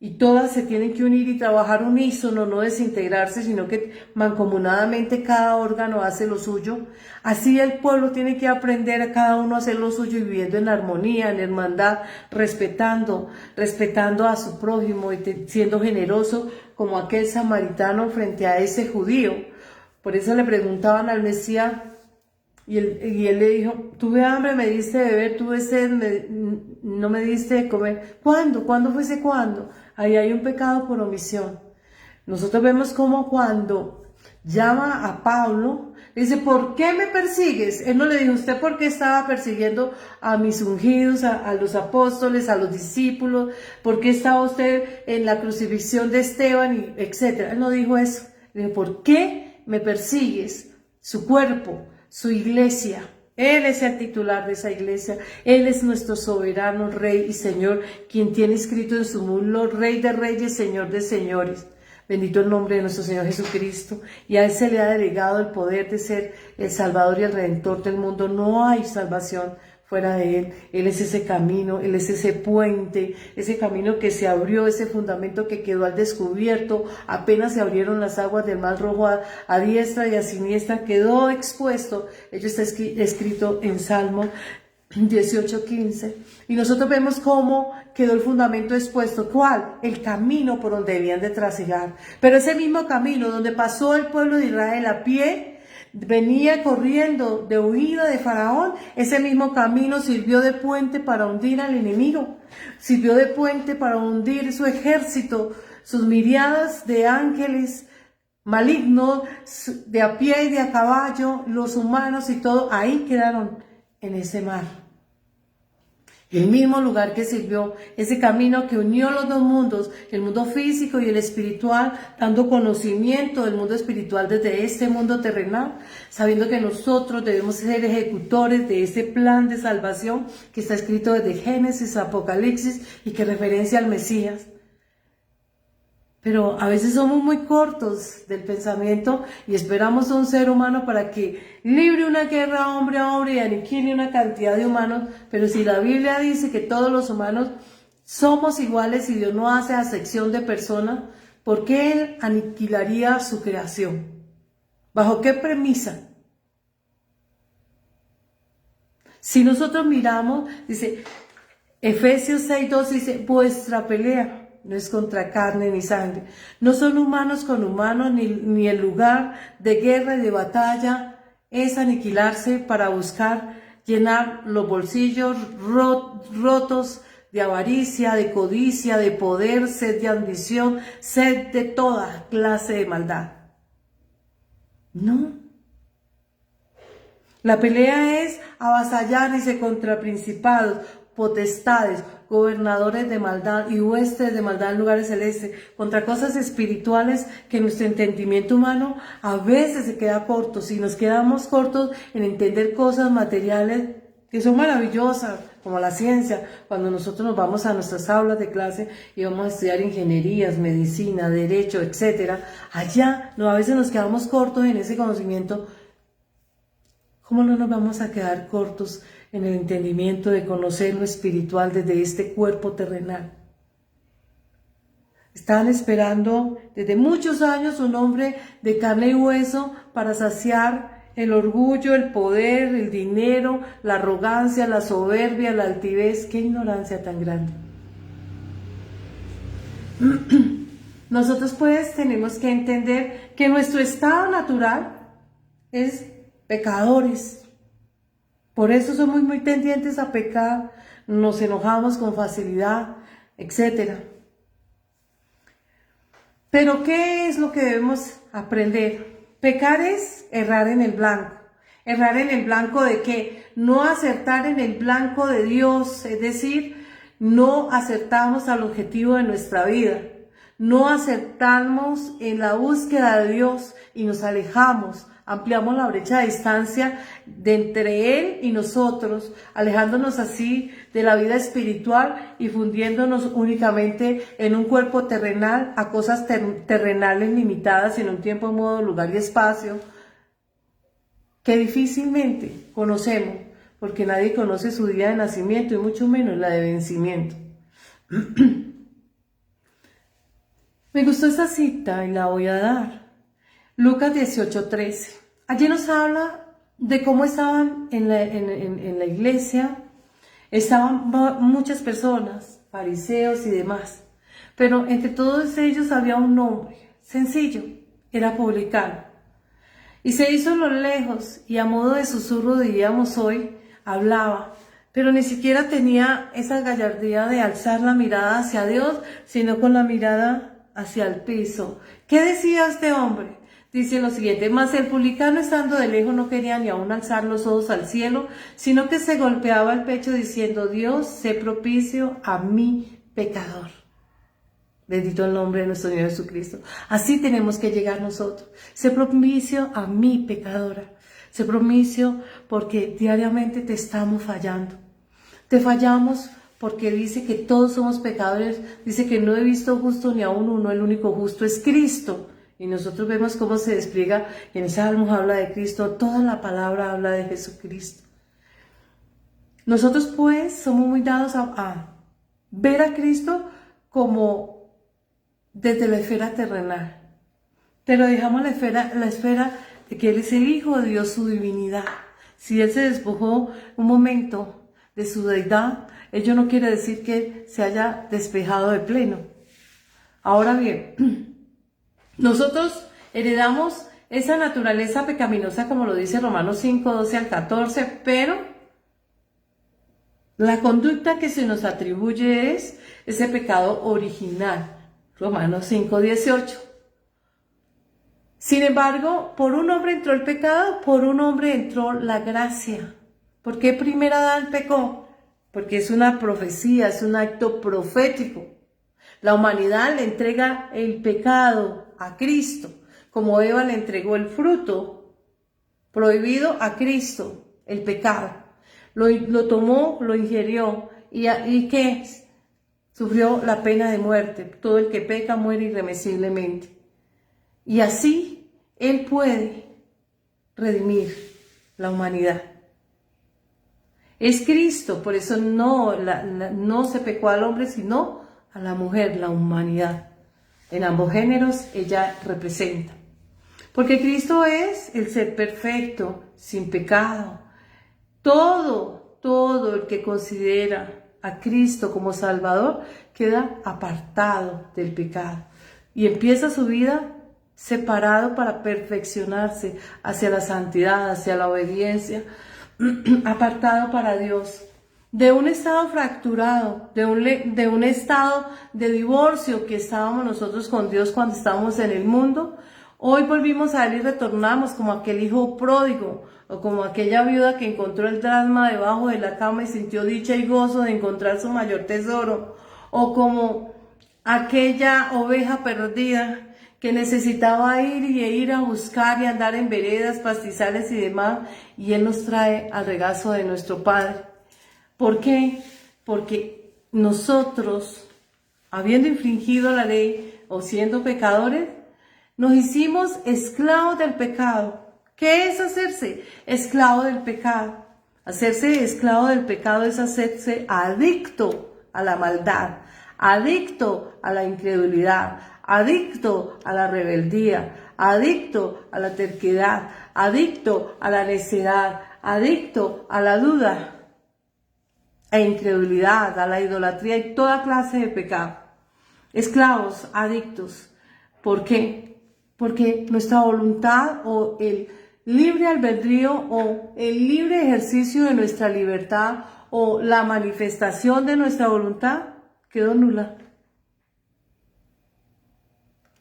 y todas se tienen que unir y trabajar unísono, no desintegrarse, sino que mancomunadamente cada órgano hace lo suyo. Así el pueblo tiene que aprender a cada uno a hacer lo suyo, y viviendo en armonía, en hermandad, respetando a su prójimo y siendo generoso como aquel samaritano frente a ese judío. Por eso le preguntaban al Mesías, y él le dijo: tuve hambre, me diste de beber, tuve sed, no me diste de comer. ¿Cuándo? ¿Cuándo fue ese cuándo? Ahí hay un pecado por omisión. Nosotros vemos como cuando llama a Pablo, le dice: ¿por qué me persigues? Él no le dijo: ¿usted por qué estaba persiguiendo a mis ungidos, a los apóstoles, a los discípulos? ¿Por qué estaba usted en la crucifixión de Esteban? Y etcétera. Él no dijo eso. Le dijo: ¿por qué me persigues? Su cuerpo, su iglesia. Él es el titular de esa iglesia. Él es nuestro soberano Rey y Señor, quien tiene escrito en su muslo: Rey de reyes, Señor de señores. Bendito el nombre de nuestro Señor Jesucristo. Y a Él se le ha delegado el poder de ser el Salvador y el Redentor del mundo. No hay salvación fuera de Él. Él es ese camino, Él es ese puente, ese camino que se abrió, ese fundamento que quedó al descubierto. Apenas se abrieron las aguas del Mar Rojo a diestra y a siniestra, quedó expuesto. Ello está escrito en Salmo 18:15. Y nosotros vemos cómo quedó el fundamento expuesto. ¿Cuál? El camino por donde debían de transitar. Pero ese mismo camino donde pasó el pueblo de Israel a pie, venía corriendo de huida de Faraón, ese mismo camino sirvió de puente para hundir al enemigo, sirvió de puente para hundir su ejército, sus miriadas de ángeles malignos, de a pie y de a caballo, los humanos y todo, ahí quedaron en ese mar. El mismo lugar que sirvió, ese camino que unió los dos mundos, el mundo físico y el espiritual, dando conocimiento del mundo espiritual desde este mundo terrenal, sabiendo que nosotros debemos ser ejecutores de ese plan de salvación que está escrito desde Génesis a Apocalipsis y que referencia al Mesías. Pero a veces somos muy cortos del pensamiento y esperamos a un ser humano para que libre una guerra hombre a hombre y aniquile una cantidad de humanos. Pero si la Biblia dice que todos los humanos somos iguales y Dios no hace acepción de personas, ¿por qué Él aniquilaría su creación? ¿Bajo qué premisa? Si nosotros miramos, dice Efesios 6:2, dice: vuestra pelea no es contra carne ni sangre. No son humanos con humanos, ni el lugar de guerra y de batalla es aniquilarse para buscar llenar los bolsillos rotos de avaricia, de codicia, de poder, sed de ambición, sed de toda clase de maldad. No. La pelea es avasallarse contra principados, potestades, gobernadores de maldad y huestes de maldad en lugares celestes, contra cosas espirituales que nuestro entendimiento humano a veces se queda corto. Si nos quedamos cortos en entender cosas materiales que son maravillosas, como la ciencia, cuando nosotros nos vamos a nuestras aulas de clase y vamos a estudiar ingenierías, medicina, derecho, etcétera, allá a veces nos quedamos cortos en ese conocimiento. ¿Cómo no nos vamos a quedar cortos en el entendimiento de conocer lo espiritual desde este cuerpo terrenal? Estaban esperando desde muchos años un hombre de carne y hueso para saciar el orgullo, el poder, el dinero, la arrogancia, la soberbia, la altivez. ¡Qué ignorancia tan grande! Nosotros pues tenemos que entender que nuestro estado natural es pecadores. Por eso somos muy tendientes a pecar, nos enojamos con facilidad, etc. Pero ¿qué es lo que debemos aprender? Pecar es errar en el blanco. ¿Errar en el blanco de qué? No acertar en el blanco de Dios, es decir, no acertamos al objetivo de nuestra vida. No acertamos en la búsqueda de Dios y nos alejamos. Ampliamos la brecha de distancia de entre Él y nosotros, alejándonos así de la vida espiritual y fundiéndonos únicamente en un cuerpo terrenal, a cosas terrenales limitadas en un tiempo, modo, lugar y espacio, que difícilmente conocemos, porque nadie conoce su día de nacimiento y mucho menos la de vencimiento. Me gustó esta cita y la voy a dar. Lucas 18:13. Allí nos habla de cómo estaban en la iglesia, estaban muchas personas, fariseos y demás, pero entre todos ellos había un hombre sencillo, era publicano, y se hizo a lo lejos y a modo de susurro, diríamos hoy, hablaba, pero ni siquiera tenía esa gallardía de alzar la mirada hacia Dios, sino con la mirada hacia el piso. ¿Qué decía este hombre? Dice lo siguiente: mas el publicano, estando de lejos, no quería ni aún alzar los ojos al cielo, sino que se golpeaba el pecho diciendo: Dios, sé propicio a mi pecador. Bendito el nombre de nuestro Señor Jesucristo. Así tenemos que llegar nosotros. Sé propicio a mi pecadora. Sé propicio porque diariamente te estamos fallando. Te fallamos porque dice que todos somos pecadores. Dice que no he visto justo ni aún uno, el único justo es Cristo. Y nosotros vemos cómo se despliega, en el Salmo habla de Cristo, toda la palabra habla de Jesucristo. Nosotros pues somos muy dados a ver a Cristo como desde la esfera terrenal, pero dejamos la esfera de que Él es el Hijo de Dios, su divinidad. Si Él se despojó un momento de su deidad, ello no quiere decir que se haya despejado de pleno. Ahora bien, nosotros heredamos esa naturaleza pecaminosa, como lo dice Romanos 5, 12 al 14, pero la conducta que se nos atribuye es ese pecado original, Romanos 5, 18. Sin embargo, por un hombre entró el pecado, por un hombre entró la gracia. ¿Por qué primero Adán pecó? Porque es una profecía, es un acto profético. La humanidad le entrega el pecado a Cristo, como Eva le entregó el fruto prohibido a Cristo, el pecado. Lo tomó, lo ingirió y ¿qué? Sufrió la pena de muerte. Todo el que peca muere irremisiblemente. Y así Él puede redimir la humanidad. Es Cristo, por eso no se pecó al hombre, sino a la mujer, la humanidad. En ambos géneros ella representa. Porque Cristo es el ser perfecto, sin pecado. Todo el que considera a Cristo como Salvador queda apartado del pecado. Y empieza su vida separado para perfeccionarse hacia la santidad, hacia la obediencia, apartado para Dios. De un estado fracturado, de un estado de divorcio que estábamos nosotros con Dios cuando estábamos en el mundo, Hoy volvimos a Él y retornamos como aquel hijo pródigo, o como aquella viuda que encontró el dracma debajo de la cama y sintió dicha y gozo de encontrar su mayor tesoro, o como aquella oveja perdida que necesitaba ir a buscar y andar en veredas, pastizales y demás, y Él nos trae al regazo de nuestro Padre. ¿Por qué? Porque nosotros, habiendo infringido la ley o siendo pecadores, nos hicimos esclavos del pecado. ¿Qué es hacerse esclavo del pecado? Hacerse esclavo del pecado es hacerse adicto a la maldad, adicto a la incredulidad, adicto a la rebeldía, adicto a la terquedad, adicto a la necedad, adicto a la duda e incredulidad, a la idolatría y toda clase de pecado. Esclavos, adictos. ¿Por qué? Porque nuestra voluntad o el libre albedrío o el libre ejercicio de nuestra libertad o la manifestación de nuestra voluntad quedó nula.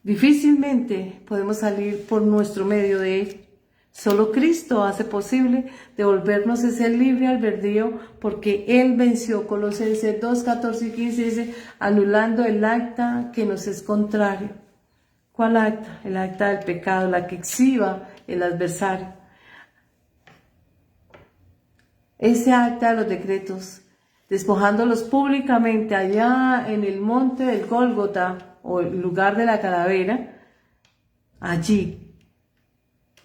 Difícilmente podemos salir por nuestro medio de él. Solo Cristo hace posible devolvernos ese libre albedrío porque Él venció. Colosenses 2, 14 y 15 dice, anulando el acta que nos es contrario. ¿Cuál acta? El acta del pecado, la que exhiba el adversario. Ese acta de los decretos, despojándolos públicamente allá en el monte del Gólgota o el lugar de la calavera, allí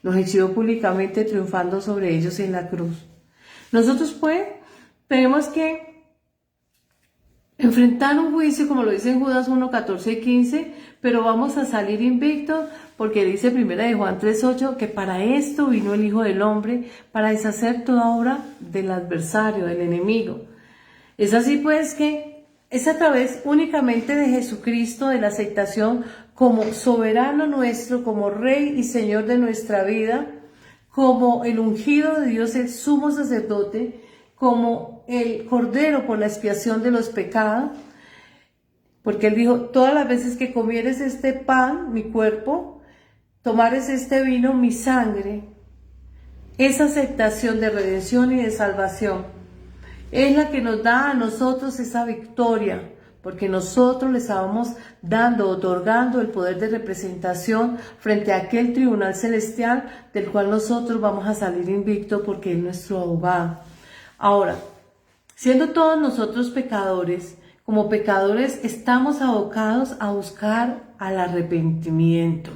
los exhibió públicamente triunfando sobre ellos en la cruz. Nosotros pues tenemos que enfrentar un juicio, como lo dice en Judas 1, 14 y 15, pero vamos a salir invictos porque dice 1 de Juan 3, 8 que para esto vino el Hijo del Hombre, para deshacer toda obra del adversario, del enemigo. Es así pues que es a través únicamente de Jesucristo, de la aceptación como soberano nuestro, como Rey y Señor de nuestra vida, como el ungido de Dios, el sumo sacerdote, como el Cordero por la expiación de los pecados, porque Él dijo, todas las veces que comieres este pan, mi cuerpo, tomares este vino, mi sangre, esa aceptación de redención y de salvación es la que nos da a nosotros esa victoria, porque nosotros le estábamos dando, otorgando el poder de representación frente a aquel tribunal celestial del cual nosotros vamos a salir invicto porque es nuestro abogado. Ahora, siendo todos nosotros pecadores, como pecadores estamos abocados a buscar al arrepentimiento.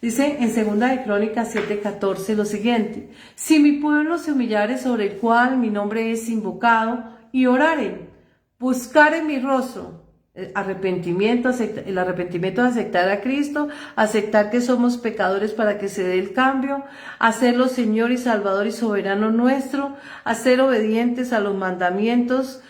Dice en 2 de Crónicas 7:14 lo siguiente: si mi pueblo se humillare sobre el cual mi nombre es invocado, y oraren, buscaren mi rostro, el arrepentimiento de aceptar a Cristo, aceptar que somos pecadores para que se dé el cambio, hacerlo Señor y Salvador y soberano nuestro, hacer obedientes a los mandamientos,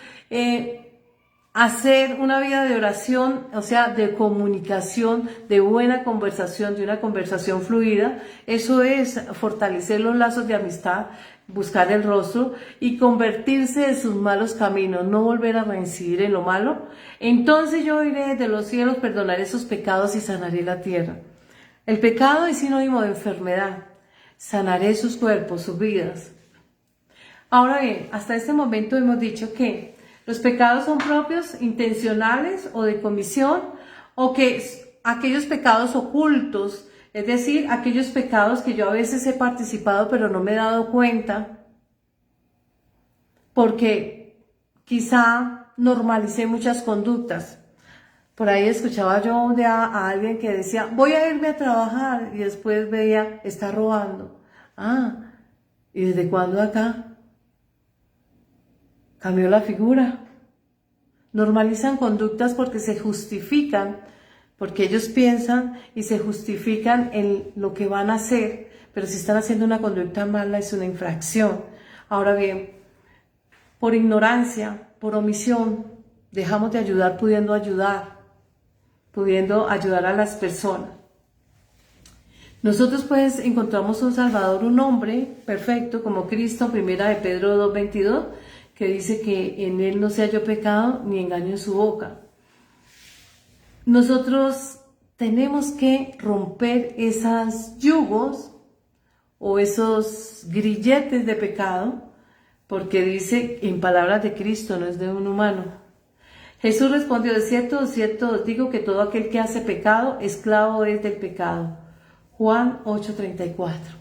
hacer una vida de oración, o sea, de comunicación, de buena conversación, de una conversación fluida. Eso es fortalecer los lazos de amistad, buscar el rostro y convertirse de sus malos caminos, no volver a reincidir en lo malo. Entonces yo iré desde los cielos, perdonaré sus pecados y sanaré la tierra. El pecado es sinónimo de enfermedad. Sanaré sus cuerpos, sus vidas. Ahora bien, hasta este momento hemos dicho que los pecados son propios, intencionales o de comisión, o que aquellos pecados ocultos, es decir, aquellos pecados que yo a veces he participado pero no me he dado cuenta, porque quizá normalicé muchas conductas. Por ahí escuchaba yo un día a alguien que decía, voy a irme a trabajar, y después veía, está robando. Ah, ¿y desde cuándo acá? Cambió la figura. Normalizan conductas porque se justifican, porque ellos piensan y se justifican en lo que van a hacer, pero si están haciendo una conducta mala es una infracción. Ahora bien, por ignorancia, por omisión, dejamos de ayudar pudiendo ayudar a las personas. Nosotros pues encontramos un Salvador, un hombre perfecto como Cristo, 1 de Pedro 2:22, que dice que en Él no se halló pecado ni engaño en su boca. Nosotros tenemos que romper esos yugos o esos grilletes de pecado, porque dice en palabras de Cristo, no es de un humano. Jesús respondió, de cierto os digo que todo aquel que hace pecado, esclavo es del pecado. Juan 8:34.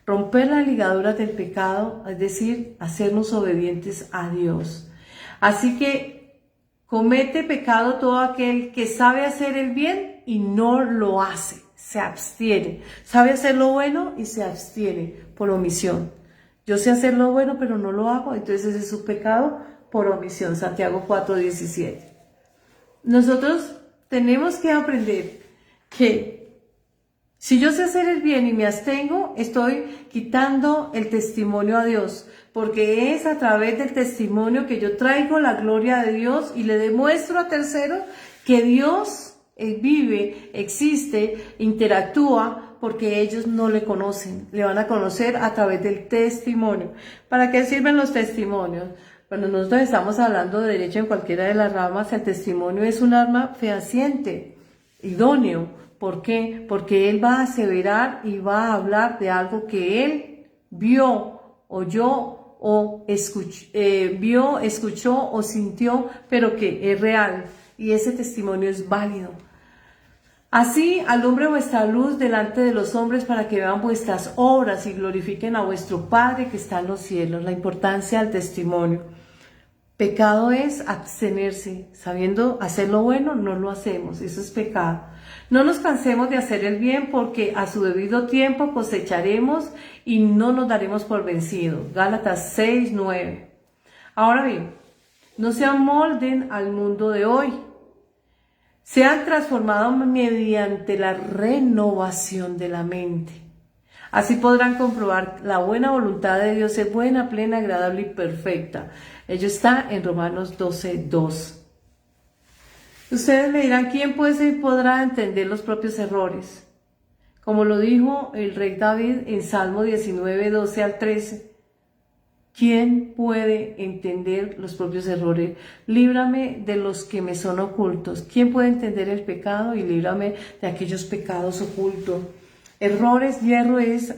Romper las ligaduras del pecado, es decir, hacernos obedientes a Dios. Así que comete pecado todo aquel que sabe hacer el bien y no lo hace, se abstiene. Sabe hacer lo bueno y se abstiene por omisión. Yo sé hacer lo bueno, pero no lo hago, entonces ese es su pecado por omisión. Santiago 4:17. Nosotros tenemos que aprender que si yo sé hacer el bien y me abstengo, estoy quitando el testimonio a Dios, porque es a través del testimonio que yo traigo la gloria de Dios y le demuestro a terceros que Dios vive, existe, interactúa, porque ellos no le conocen, le van a conocer a través del testimonio. ¿Para qué sirven los testimonios? Cuando nosotros estamos hablando de derecho en cualquiera de las ramas, el testimonio es un arma fehaciente, idóneo. ¿Por qué? Porque él va a aseverar y va a hablar de algo que él vio, oyó o vio, escuchó o sintió, pero que es real. Y ese testimonio es válido. Así alumbre vuestra luz delante de los hombres para que vean vuestras obras y glorifiquen a vuestro Padre que está en los cielos. La importancia del testimonio. Pecado es abstenerse, sabiendo hacer lo bueno, no lo hacemos, eso es pecado. No nos cansemos de hacer el bien porque a su debido tiempo cosecharemos y no nos daremos por vencidos. Gálatas 6:9. Ahora bien, no se amolden al mundo de hoy. Sean transformados mediante la renovación de la mente. Así podrán comprobar la buena voluntad de Dios es buena, plena, agradable y perfecta. Ello está en Romanos 12:2. Ustedes me dirán, ¿quién podrá entender los propios errores? Como lo dijo el rey David en Salmo 19:12-13. ¿Quién puede entender los propios errores? Líbrame de los que me son ocultos. ¿Quién puede entender el pecado? Y líbrame de aquellos pecados ocultos. Errores, hierro es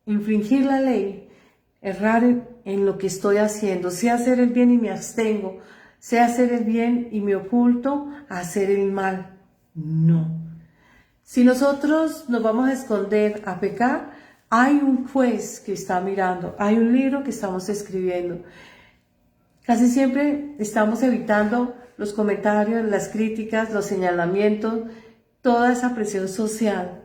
infringir la ley, errar en lo que estoy haciendo. Sé hacer el bien y me abstengo. Sé hacer el bien y me oculto a hacer el mal. No. Si nosotros nos vamos a esconder a pecar, hay un juez que está mirando, hay un libro que estamos escribiendo. Casi siempre estamos evitando los comentarios, las críticas, los señalamientos, toda esa presión social.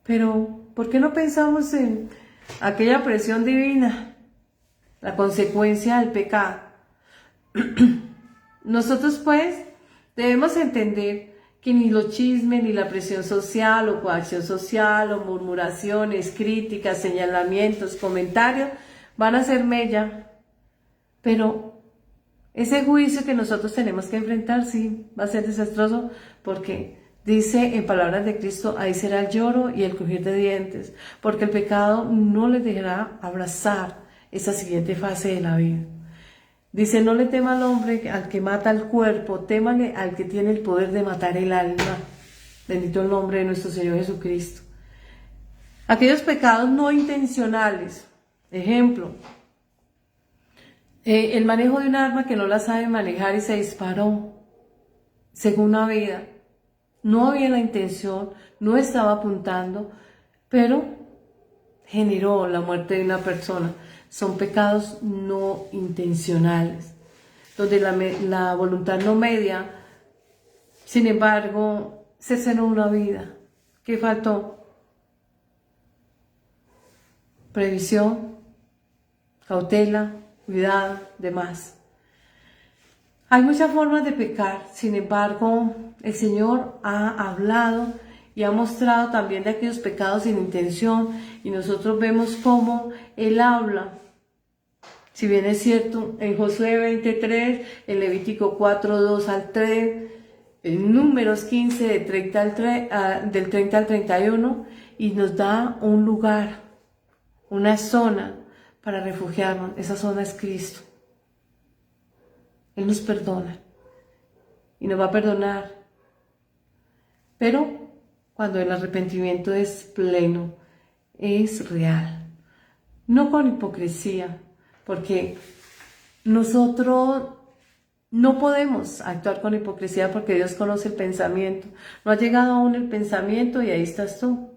Pero, ¿por qué no pensamos en aquella presión divina, la consecuencia del pecado? Nosotros pues debemos entender que ni los chismes, ni la presión social o coacción social o murmuraciones, críticas, señalamientos, comentarios van a ser mella, pero ese juicio que nosotros tenemos que enfrentar sí va a ser desastroso porque dice en palabras de Cristo, ahí será el lloro y el crujir de dientes, porque el pecado no les dejará abrazar esa siguiente fase de la vida. Dice, no le tema al hombre al que mata el cuerpo, témale al que tiene el poder de matar el alma. Bendito el nombre de nuestro Señor Jesucristo. Aquellos pecados no intencionales, ejemplo, el manejo de un arma que no la sabe manejar y se disparó, según una vida. No había la intención, no estaba apuntando, pero generó la muerte de una persona. Son pecados no intencionales, donde la voluntad no media, sin embargo, cercenó una vida. ¿Qué faltó? Previsión, cautela, cuidado, demás. Hay muchas formas de pecar, sin embargo, el Señor ha hablado y ha mostrado también de aquellos pecados sin intención, y nosotros vemos cómo Él habla. Si bien es cierto, en Josué 23, en Levítico 4:2-3, en Números 15, del 30 al 31, y nos da un lugar, una zona para refugiarnos. Esa zona es Cristo. Él nos perdona y nos va a perdonar. Pero cuando el arrepentimiento es pleno, es real, no con hipocresía, porque nosotros no podemos actuar con hipocresía porque Dios conoce el pensamiento. No ha llegado aún el pensamiento y ahí estás tú.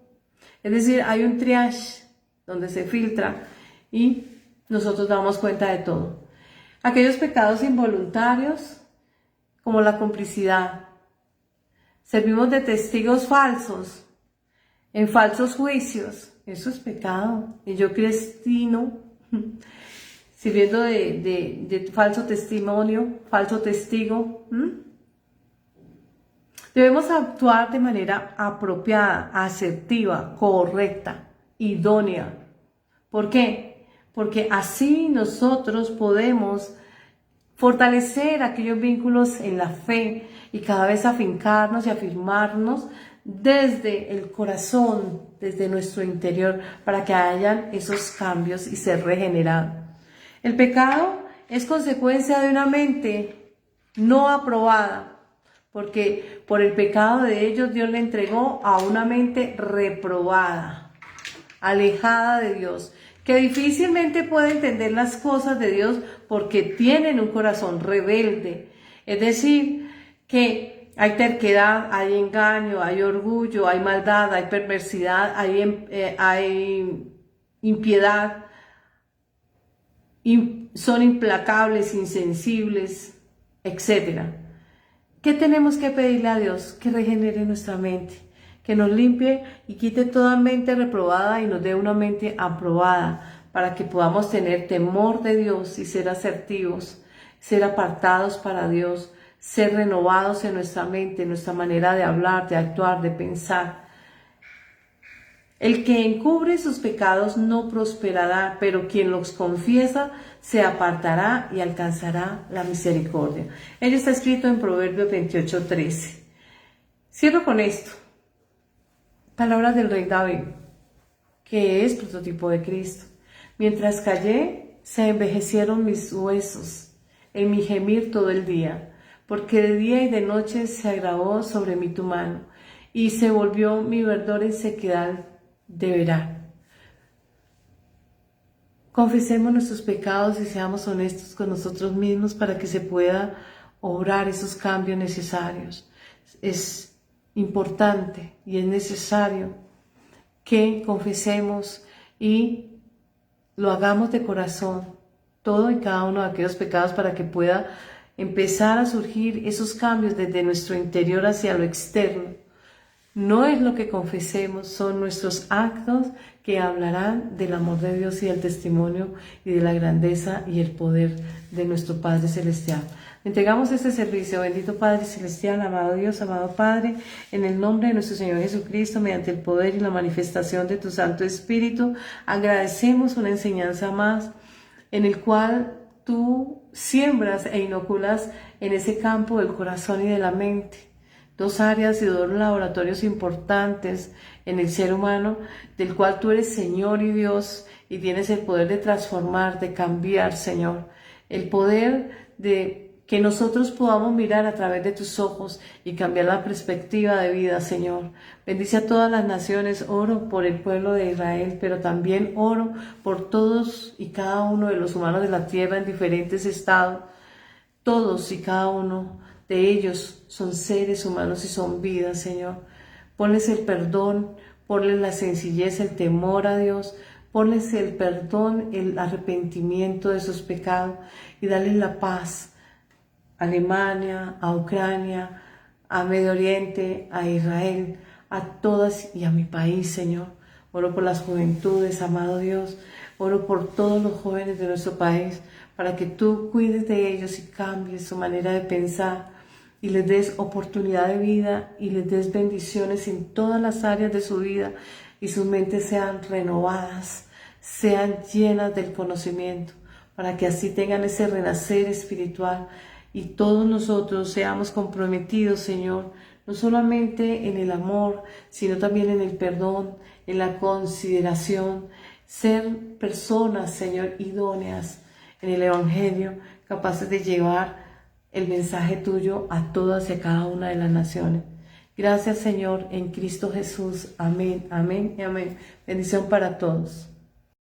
Es decir, hay un triage donde se filtra y nosotros damos cuenta de todo. Aquellos pecados involuntarios, como la complicidad. Servimos de testigos falsos, en falsos juicios. Eso es pecado. Y yo cristino, sirviendo de falso testimonio, falso testigo. Debemos actuar de manera apropiada, asertiva, correcta, idónea. ¿Por qué? Porque así nosotros podemos fortalecer aquellos vínculos en la fe y cada vez afincarnos y afirmarnos desde el corazón, desde nuestro interior, para que hayan esos cambios y ser regenerados. El pecado es consecuencia de una mente no aprobada, porque por el pecado de ellos Dios le entregó a una mente reprobada, alejada de Dios, que difícilmente puede entender las cosas de Dios porque tienen un corazón rebelde. Es decir, que hay terquedad, hay engaño, hay orgullo, hay maldad, hay perversidad, hay impiedad, son implacables, insensibles, etc. ¿Qué tenemos que pedirle a Dios? Que regenere nuestra mente, que nos limpie y quite toda mente reprobada y nos dé una mente aprobada, para que podamos tener temor de Dios y ser asertivos, ser apartados para Dios, ser renovados en nuestra mente, en nuestra manera de hablar, de actuar, de pensar. El que encubre sus pecados no prosperará, pero quien los confiesa se apartará y alcanzará la misericordia. Ello está escrito en Proverbios 28:13. Cierro con esto. Palabras del rey David, que es prototipo de Cristo. Mientras callé, se envejecieron mis huesos en mi gemir todo el día, porque de día y de noche se agravó sobre mí tu mano, y se volvió mi verdor en sequedad de verano. Confesemos nuestros pecados y seamos honestos con nosotros mismos para que se pueda obrar esos cambios necesarios. Es importante y es necesario que confesemos y lo hagamos de corazón, todo y cada uno de aquellos pecados, para que pueda empezar a surgir esos cambios desde nuestro interior hacia lo externo. No es lo que confesemos, son nuestros actos que hablarán del amor de Dios y del testimonio y de la grandeza y el poder de nuestro Padre Celestial. Entregamos este servicio, bendito Padre Celestial, amado Dios, amado Padre, en el nombre de nuestro Señor Jesucristo, mediante el poder y la manifestación de tu Santo Espíritu. Agradecemos una enseñanza más en el cual tú siembras e inoculas en ese campo del corazón y de la mente. Dos áreas y dos laboratorios importantes en el ser humano, del cual tú eres Señor y Dios, y tienes el poder de transformar, de cambiar, Señor. El poder de que nosotros podamos mirar a través de tus ojos y cambiar la perspectiva de vida, Señor. Bendice a todas las naciones. Oro por el pueblo de Israel, pero también oro por todos y cada uno de los humanos de la tierra en diferentes estados. Todos y cada uno de ellos son seres humanos y son vidas, Señor. Ponles el perdón, ponles la sencillez, el temor a Dios, ponles el perdón, el arrepentimiento de sus pecados y dale la paz a Alemania, a Ucrania, a Medio Oriente, a Israel, a todas y a mi país, Señor. Oro por las juventudes, amado Dios. Oro por todos los jóvenes de nuestro país, para que tú cuides de ellos y cambies su manera de pensar y les des oportunidad de vida y les des bendiciones en todas las áreas de su vida y sus mentes sean renovadas, sean llenas del conocimiento, para que así tengan ese renacer espiritual y todos nosotros seamos comprometidos, Señor, no solamente en el amor, sino también en el perdón, en la consideración, ser personas, Señor, idóneas en el Evangelio, capaces de llevar el mensaje tuyo a todas y a cada una de las naciones. Gracias, Señor, en Cristo Jesús. Amén, amén y amén. Bendición para todos.